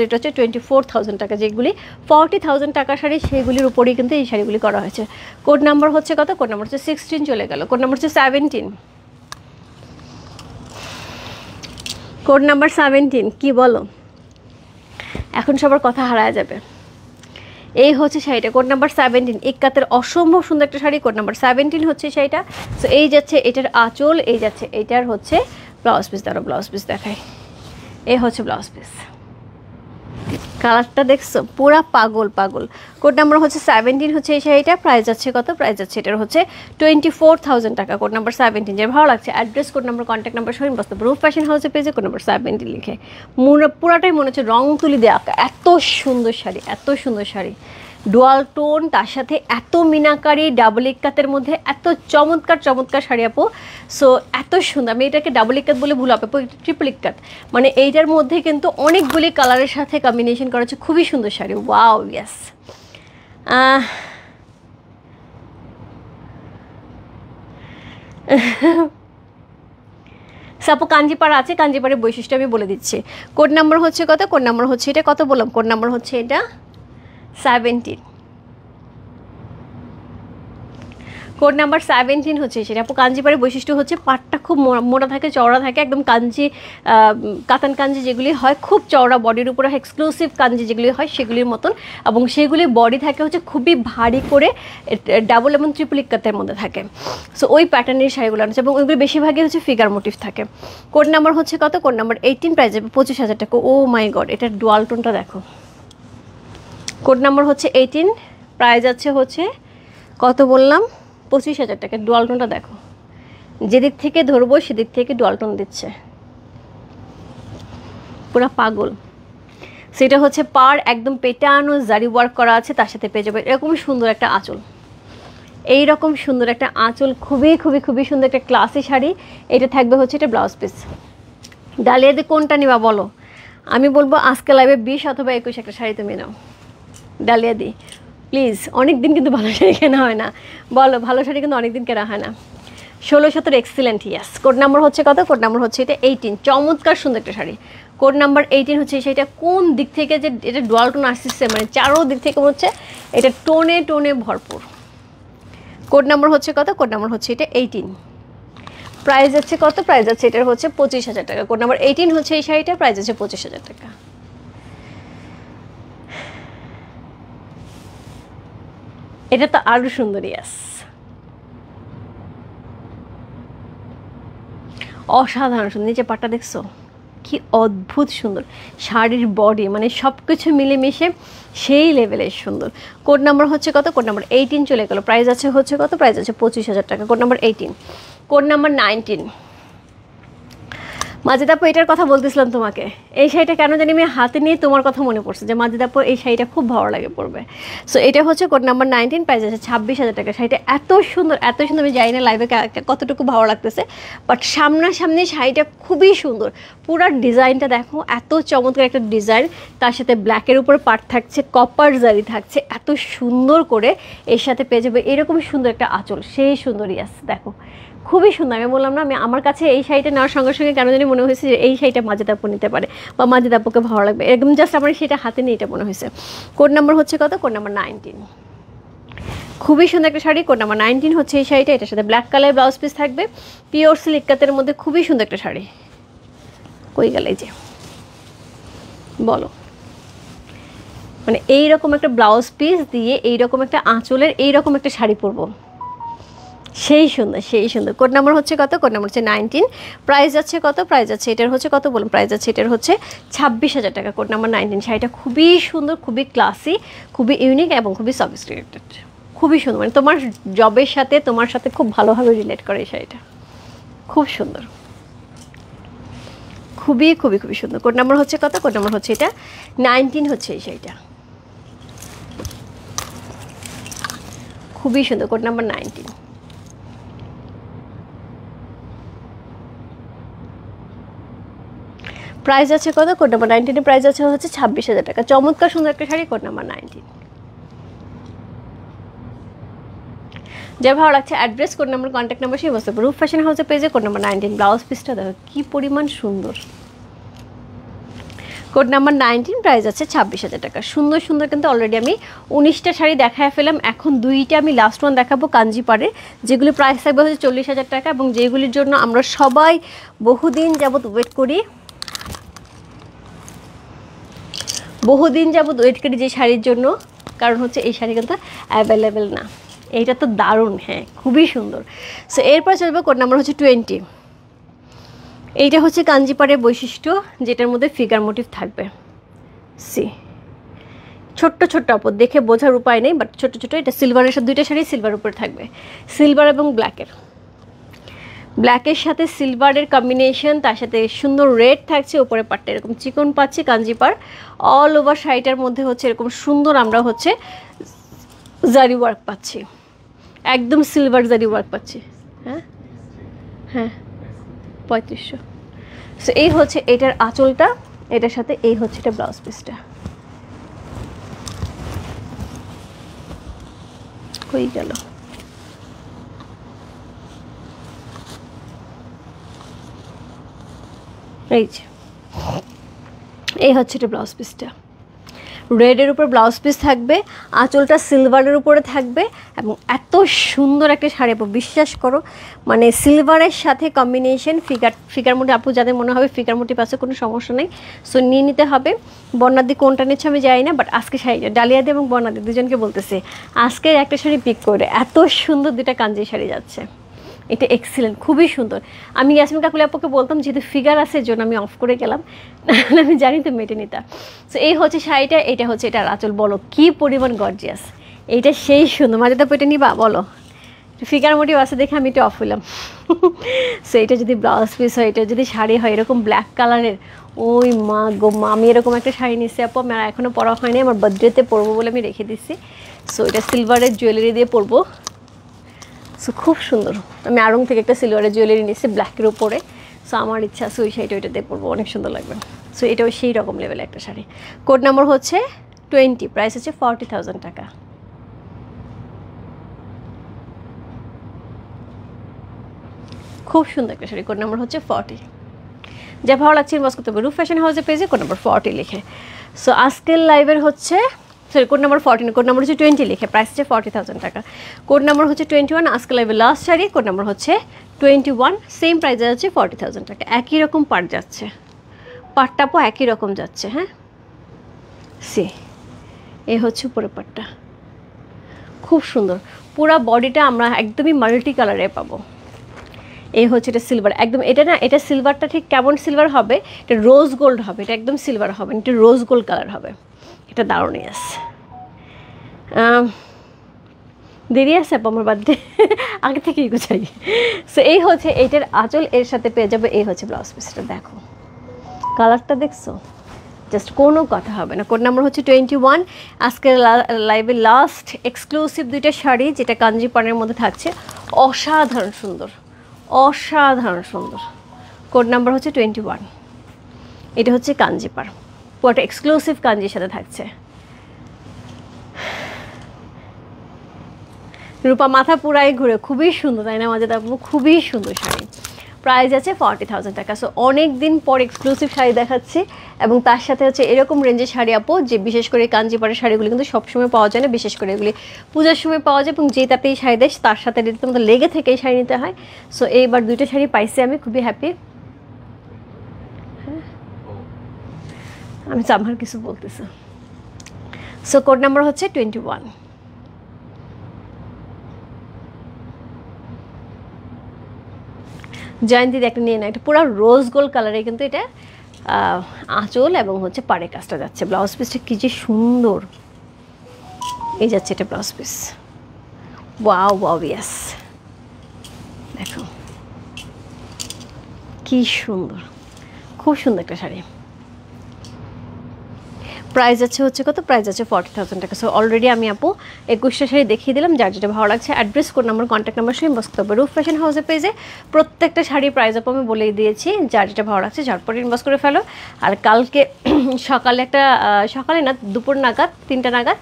এটা হচ্ছে 24,000 টাকা। যেগুলি 40,000 টাকা শাড়ি, সেগুলির উপরেই কিন্তু এই শাড়িগুলি করা হয়েছে। কোড নাম্বার হচ্ছে কত? কোড নাম্বার হচ্ছে 16 চলে গেল। কোড নাম্বার হচ্ছে 17। কোড নাম্বার 17 কি বলো? এখন সবার কথা হারায় যাবে। এই হচ্ছে শাড়িটা, কোড নাম্বার 17, ইক্কাতের অসম্ভব সুন্দর একটা শাড়ি, কোড নাম্বার 17 হচ্ছে শাড়িটা। সো এই যাচ্ছে এটার আঁচল, এই যাচ্ছে এটার হচ্ছে ব্লাউজ পিস। দ্বারা ব্লাউজ পিস দেখায়, এই হচ্ছে ব্লাউজ পিস। কালারটা দেখছো, পুরা পাগল পাগল। কোড নাম্বার হচ্ছে 17 হচ্ছে এই শাড়িটা। প্রাইস যাচ্ছে কত? প্রাইস যাচ্ছে এটার হচ্ছে 24,000 টাকা, কোড নাম্বার 17। যে ভালো লাগছে address, code number, contact number সহ ইনবক্স রূপ ফ্যাশন হাউসে পেজে কোড নাম্বার 17 লিখে। পুরাটাই মনে হচ্ছে রং তুলি দেওয়া। এত সুন্দর শাড়ি, এত সুন্দর শাড়ি, ডুয়াল টোন, তার সাথে এত মিনাকারি, ডাবল ইক্কাতের মধ্যে এত চমৎকার চমৎকার শাড়ি আপু। সো এত সুন্দর, আমি এটাকে ডাবল ইক্কাত বলে ভুল আপু, ট্রিপল ইক্কাত। মানে এইটার মধ্যে কিন্তু অনেকগুলি কালারের সাথে কম্বিনেশন করা হচ্ছে, খুবই সুন্দর শাড়ি। Wow, yes. সাপো কাঞ্জিপাড়া আছে, কাঞ্জিপাড়ের বৈশিষ্ট্য আমি বলে দিচ্ছি। কোড নাম্বার হচ্ছে কত? কোড নাম্বার হচ্ছে এটা, কত বললাম? কোড নাম্বার হচ্ছে এটা 17, কোড নাম্বার 17 হচ্ছে সেটা আপু। কাঞ্জিপাড়ের বৈশিষ্ট্য হচ্ছে পাটটা খুব মোটা থাকে, চওড়া থাকে, একদম কাঞ্জি, কাতান কাঞ্জি যেগুলি হয় খুব চওড়া, বডির উপরে এক্সক্লুসিভ কাঞ্জি যেগুলি হয় সেগুলির মতন, এবং সেগুলি বডি থাকে হচ্ছে খুবই ভারী করে, ডাবল এবং ট্রিপল ইক্কাতের মধ্যে থাকে। সো ওই প্যাটার্নের শাড়িগুলো আছে, এবং ওইগুলো বেশিরভাগই হচ্ছে ফিগার মোটিভ থাকে। কোড নাম্বার হচ্ছে কত? কোড নাম্বার 18, প্রাইস যাবে 25,000 টাকা। ও মাই গড, এটার ডুয়াল টোনটা দেখো। কোড নাম্বার হচ্ছে 18, প্রাইস আছে হচ্ছে কত বললাম? 25,000 টাকা। ডুয়াল টোনটা দেখো, যেদিক থেকে ধরবো সেদিক থেকে ডুয়াল টোন দিচ্ছে, পুরা পাগল। সেটা হচ্ছে পার একদম পেটানো জারি ওয়ার্ক করা আছে, তার সাথে পেয়ে যাবে এরকম সুন্দর একটা আঁচল। এইরকম সুন্দর একটা আঁচল, খুবই খুবই খুবই সুন্দর একটা ক্লাসি শাড়ি। এটা থাকবে হচ্ছে এটা ব্লাউজ পিস। ডালিয়া দিয়ে কোনটা নিবা বলো? আমি বলবো আজকে লাইভে 20 অথবা 21 একটা শাড়ি তুমি নাও ডালিয়া দি প্লিজ। অনেক দিন কিন্তু ভালো শাড়ি কেনা হয় না, বলো ভালো শাড়ি কিন্তু অনেক দিন কেনা হয় না। 1617 এক্সিলেন্ট, ইয়াস। কোড নাম্বার হচ্ছে কত? কোড নাম্বার হচ্ছে এটা 18, চমৎকার সুন্দর একটা শাড়ি। কোড নাম্বার 18 হচ্ছে সেটা। কোন দিক থেকে যে এটা ডুয়াল টোন আসছে, মানে চারো দিক থেকে হচ্ছে এটা টোনে টোনে ভরপুর। কোড নাম্বার হচ্ছে কত? কোড নাম্বার হচ্ছে এটা 18, প্রাইস আছে কত? প্রাইস আছে এটার হচ্ছে 25,000 টাকা। কোড নাম্বার 18 হচ্ছে এই শাড়িটা, প্রাইস আছে 25,000 টাকা। এটা তো আরো সুন্দর, ইয়াস, অসাধারণ সুন্দর। নিচে পাটটা দেখছো কি অদ্ভুত সুন্দর, শাড়ির বডি মানে সব কিছু মিলেমিশে সেই লেভেলের সুন্দর। কোড নাম্বার হচ্ছে কত? কোড নাম্বার 18 চলে গেল। প্রাইস আছে হচ্ছে কত? প্রাইস আছে 25,000 টাকা। Code number 18। কোড নাম্বার 19, মাজিদ আপু এটার কথা বলতেছিলাম তোমাকে। এই শাড়িটা কেন জানি আমি হাতে নিয়ে তোমার কথা মনে পড়ছে যে মাজিদ আপু এই শাড়িটা খুব ভালো লাগে পড়বে। সো এটা হচ্ছে কোড নাম্বার 19, প্রাইস আছে 26,000 টাকা। শাড়িটা এত সুন্দর, এত সুন্দর, আমি জানি না লাইভে কতটুকু ভালো লাগতেছে, বাট সামনাসামনি শাড়িটা খুবই সুন্দর। পুরো ডিজাইনটা দেখো, এত চমৎকার একটা ডিজাইন, তার সাথে ব্ল্যাকের উপরে পাট থাকছে, কপার জারি থাকছে, এত সুন্দর করে। এর সাথে পেয়ে যাবে এরকম সুন্দর একটা আঁচল, সেই সুন্দর, ইয়াস দেখো খুবই সুন্দর। আমি বললাম না, আমি আমার কাছে এই শাড়িটা নেওয়ার সঙ্গে সঙ্গে কেন জানি মনে হয়েছে যে এই শাড়িটা মাজিদ আপু নিতে পারে বা মাজিদ আপুকে ভালো লাগবে, একদম জাস্ট আমার সেটা হাতে নিয়ে এটা মনে হয়েছে। কোড নাম্বার হচ্ছে কত? কোড নাম্বার 19, খুবই সুন্দর একটা শাড়ি। কোড নাম্বার 19 হচ্ছে এই শাড়িটা। এটার সাথে ব্ল্যাক কালার ব্লাউজ পিস থাকবে, পিওর সিল্ক কাতের মধ্যে খুবই সুন্দর একটা শাড়ি। কই গেল এই যে, বলো, মানে এইরকম একটা ব্লাউজ পিস দিয়ে এইরকম একটা আঁচলের এইরকম একটা শাড়ি পরবো, সেই সুন্দর, সেই সুন্দর। কোড নাম্বার হচ্ছে কত? কোড নাম্বার হচ্ছে 19, প্রাইস যাচ্ছে কত? প্রাইস যাচ্ছে এটার হচ্ছে কত বলুন? প্রাইস যাচ্ছে এটার হচ্ছে 26,000 টাকা। Code number 19। শাড়িটা খুবই সুন্দর, খুবই ক্লাসি, খুবই ইউনিক এবং খুবই সফিস্টিকেটেড, খুবই সুন্দর। মানে তোমার জবের সাথে, তোমার সাথে খুব ভালোভাবে রিলেট করে এই শাড়িটা, খুব সুন্দর, খুবই খুবই খুবই সুন্দর। কোড নাম্বার হচ্ছে কত? কোড নাম্বার হচ্ছে এটা 19 হচ্ছে এই শাড়িটা, খুবই সুন্দর। Code number 19। প্রাইস আছে কত? কোড নাম্বার 19 প্রাইস আছে হচ্ছে 26,000 টাকা। চমৎকার সুন্দর একটা শাড়ি, কোড নাম্বার 19। যার ভালো লাগছে address, code number, contact number সেই বসতে রূপ ফ্যাশন হাউসের পেজে। কোড নাম্বার 19, ব্লাউজ পিসটা দেখো কি পরিমাণ সুন্দর। কোড নাম্বার 19, প্রাইস আছে 26,000 টাকা। সুন্দর সুন্দর কিন্তু অলরেডি আমি 19টা শাড়ি দেখায় ফেলাম। এখন দুইটা আমি লাস্ট ওয়ান দেখাবো কাঞ্জিপাড়ে, যেগুলি প্রাইস থাকবে হচ্ছে 40,000 টাকা, এবং যেগুলির জন্য আমরা সবাই বহুদিন যাবত ওয়েট করি, বহুদিন যাবত ওয়েট করি যে শাড়ির জন্য, কারণ হচ্ছে এই শাড়ি কিন্তু অ্যাভেলেবেল না। এইটা তো দারুণ, হ্যাঁ খুবই সুন্দর। সো এরপর চলবে কোড নাম্বার হচ্ছে 20। এইটা হচ্ছে কাঞ্জিপাড়ের বৈশিষ্ট্য, যেটার মধ্যে ফিগার মোটিভ থাকবে। সি ছোট্ট ছোট্ট আপদ, দেখে বোঝার উপায় নেই, বাট ছোট ছোট। এটা সিলভারের সাথে, দুইটা শাড়ি সিলভার উপরে থাকবে, সিলভার এবং ব্ল্যাকের সাথে সিলভারের কম্বিনেশন, তার সাথে সুন্দর রেড থাকছে। উপরে পাটটা এরকম চিকন পাচ্ছি কাঞ্জিপাড়, অল ওভার শাড়িটার মধ্যে হচ্ছে এরকম সুন্দর আমরা হচ্ছে জারি ওয়ার্ক পাচ্ছি, একদম সিলভার জারি ওয়ার্ক পাচ্ছি। হ্যাঁ হ্যাঁ 3500। সো এই হচ্ছে এটার আঁচলটা, এটার সাথে এই হচ্ছে এটা ব্লাউজ পিসটা। হয়ে গেল। এই হচ্ছে এটা ব্লাউজ পিসটা, রেডের উপর ব্লাউজ পিস থাকবে, আঁচলটা সিলভারের উপরে থাকবে, এবং এত সুন্দর একটা শাড়ি আপু, বিশ্বাস করো মানে সিলভারের সাথে কম্বিনেশন। ফিগার মোটিভ আপু যাদের মনে হবে ফিগার মোটিভ আছে, কোনো সমস্যা নেই, সো নিয়ে নিতে হবে। বর্ণাদি কোনটা নিচ্ছে আমি জানি না, বাট আজকে শাড়িটা ডালিয়াদি এবং বর্ণাদি দুজনকে বলতেছে আজকে একটা শাড়ি পিক করে, এত সুন্দর দুটা কাঞ্জি শাড়ি যাচ্ছে। এটা এক্সিলেন্ট, খুবই সুন্দর। আমি ইয়াসমিন কাকুলি আপুকে বলতাম যেহেতু ফিগার আছে এর জন্য আমি অফ করে গেলাম, আমি জানি তো মেটে নিতা। সো এই হচ্ছে শাড়িটা, এটা হচ্ছে এটার আঁচল। বলো কি পরিমাণ গর্জিয়াস, এইটা সেই সুন্দর। মাঝে তো পেটে নিবা বলো, ফিগার মোটিভ আছে দেখে আমি এটা অফ হইলাম। সো এটা যদি ব্লাউজ পিস হয়, এটা যদি শাড়ি হয় এরকম ব্ল্যাক কালারের, ওই মা গো মা, আমি এরকম একটা শাড়ি নিচ্ছি আপু, আমার এখনও পরা হয়নি, আমার বার্থডেতে পরবো বলে আমি রেখে দিচ্ছি। সো এটা সিলভারের জুয়েলারি দিয়ে পরবো, সো খুব সুন্দর। আমি আড়ং থেকে একটা সিলভারের জুয়েলারি নিয়েছি ব্ল্যাকের উপরে, সো আমার ইচ্ছা আছে ওই শাড়িটা ওইটা দিয়ে পরবো, অনেক সুন্দর লাগবে। সো এটাও সেই রকম লেভেলে একটা শাড়ি। কোড নাম্বার হচ্ছে 20, প্রাইস হচ্ছে 40,000 টাকা। খুব সুন্দর একটা শাড়ি, কোড নাম্বার হচ্ছে 40। যা ভালো লাগছে ইনবক্স করতে হবে রূপ ফ্যাশন হাউসের পেজে কোড নাম্বার 40 লিখে। সো আজকের লাইভের হচ্ছে sorry code number 14, code number হচ্ছে 20 লিখে, প্রাইস হচ্ছে 40,000 টাকা। কোড নাম্বার হচ্ছে 21, আজকে লাইভের লাস্ট শাড়ি, কোড নাম্বার হচ্ছে 21, সেম প্রাইসে যাচ্ছে 40,000 টাকা। একই রকম পাট যাচ্ছে, পাটটাপো একই রকম যাচ্ছে। হ্যাঁ সে এই হচ্ছে উপরে পাটটা, খুব সুন্দর। পুরা বডিটা আমরা একদমই মাল্টি কালারে পাবো। এই হচ্ছে এটা সিলভার, একদম এটা না, এটা সিলভারটা ঠিক কেমন সিলভার হবে, এটা রোজ গোল্ড হবে, এটা একদম সিলভার হবে, এটা রোজ গোল্ড কালার হবে। এটা দারুণ। ইয়াস দেরি আছে আপু আমার বার্থডে, আগে থেকেই গুছাই। সো এই হচ্ছে এইটার আঁচল, এর সাথে পেয়ে যাবে এই হচ্ছে ব্লাউজ পিসটা। দেখো কালারটা দেখছো, জাস্ট কোনো কথা হবে না। কোড নাম্বার হচ্ছে 21, আজকের লাইভের লাস্ট এক্সক্লুসিভ দুইটা শাড়ি, যেটা কাঞ্জিপাড়ের মধ্যে থাকছে, অসাধারণ সুন্দর, অসাধারণ সুন্দর। কোড নাম্বার হচ্ছে 21, এটা হচ্ছে কাঞ্জিপাড়, পুরোটা এক্সক্লুসিভ কাঞ্জির সাথে থাকছে। রূপা মাথা পুরাই ঘুরে, খুবই সুন্দর তাই না মাঝে আপু, খুবই সুন্দর শাড়ি। প্রাইস আছে 40,000 টাকা। সো অনেক দিন পর এক্সক্লুসিভ শাড়ি দেখাচ্ছি, এবং তার সাথে হচ্ছে এরকম রেঞ্জের শাড়ি আপু, যে বিশেষ করে কাঞ্জিপাড়ের শাড়িগুলি কিন্তু সবসময় পাওয়া যায় না, বিশেষ করে এগুলি পূজার সময় পাওয়া যায়, এবং যে তাতেই শাড়ি দেয় তার সাথে রীতিমতো লেগে থেকেই শাড়ি নিতে হয়। সো এইবার দুইটা শাড়ি পাইছি, আমি খুবই হ্যাপি। আমি আমার কিছু বলতেছি। সো কোড নাম্বার হচ্ছে 21। জয়ন্তীদি একটা নিয়ে না, এটা পুরো রোজ গোল্ড কালারে কিন্তু এটা আঁচল এবং হচ্ছে পাড়ে কাজটা যাচ্ছে। ব্লাউজ পিসটা কি যে সুন্দর, এই যাচ্ছে এটা blouse piece. Wow wow yes, দেখো কি সুন্দর, খুব সুন্দর একটা শাড়ি। প্রাইস আছে হচ্ছে কত, প্রাইস আছে 40,000 টাকা। সো অলরেডি আমি আপু 21টা শাড়ি দেখিয়ে দিলাম, যার যেটা ভালো লাগছে address, code number, contact number সব ইনবক্স করতে হবে রূপ ফ্যাশন হাউসের পেজে। প্রত্যেকটা শাড়ির প্রাইস আপু আমি বলেই দিয়েছি, যার যেটা ভালো লাগছে ঝটপট ইনবক্স করে ফেলো। আর কালকে সকালে একটা, সকালে না দুপুর নাগাদ 3টা নাগাদ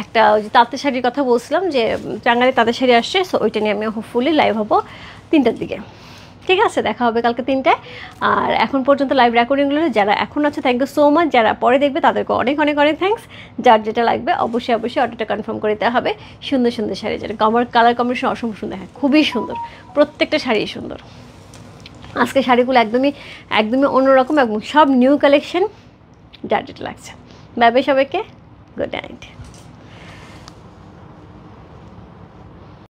একটা ওই যে তাঁতের শাড়ির কথা বলছিলাম, যে টাঙ্গাইলে তাঁতের শাড়ি আসছে, সো ওইটা নিয়ে আমি হোপফুলি লাইভ হবো 3টার দিকে। ঠিক আছে, দেখা হবে কালকে 3টায়। আর এখন পর্যন্ত লাইভ রেকর্ডিংগুলো যারা এখন আছে থ্যাংক ইউ সো মাচ, যারা পরে দেখবে তাদেরকে অনেক অনেক অনেক থ্যাঙ্কস। যার যেটা লাগবে অবশ্যই অবশ্যই অর্ডারটা কনফার্ম করে দিতে হবে। সুন্দর সুন্দর শাড়ি, যেটা কালার কম্বিনেশন অসম্ভব সুন্দর, হ্যাঁ খুবই সুন্দর, প্রত্যেকটা শাড়ি সুন্দর। আজকে শাড়িগুলো একদমই একদমই অন্যরকম, এবং সব নিউ কালেকশন, যার যেটা লাগছে। বাই বাই সবাইকে, গুড নাইট।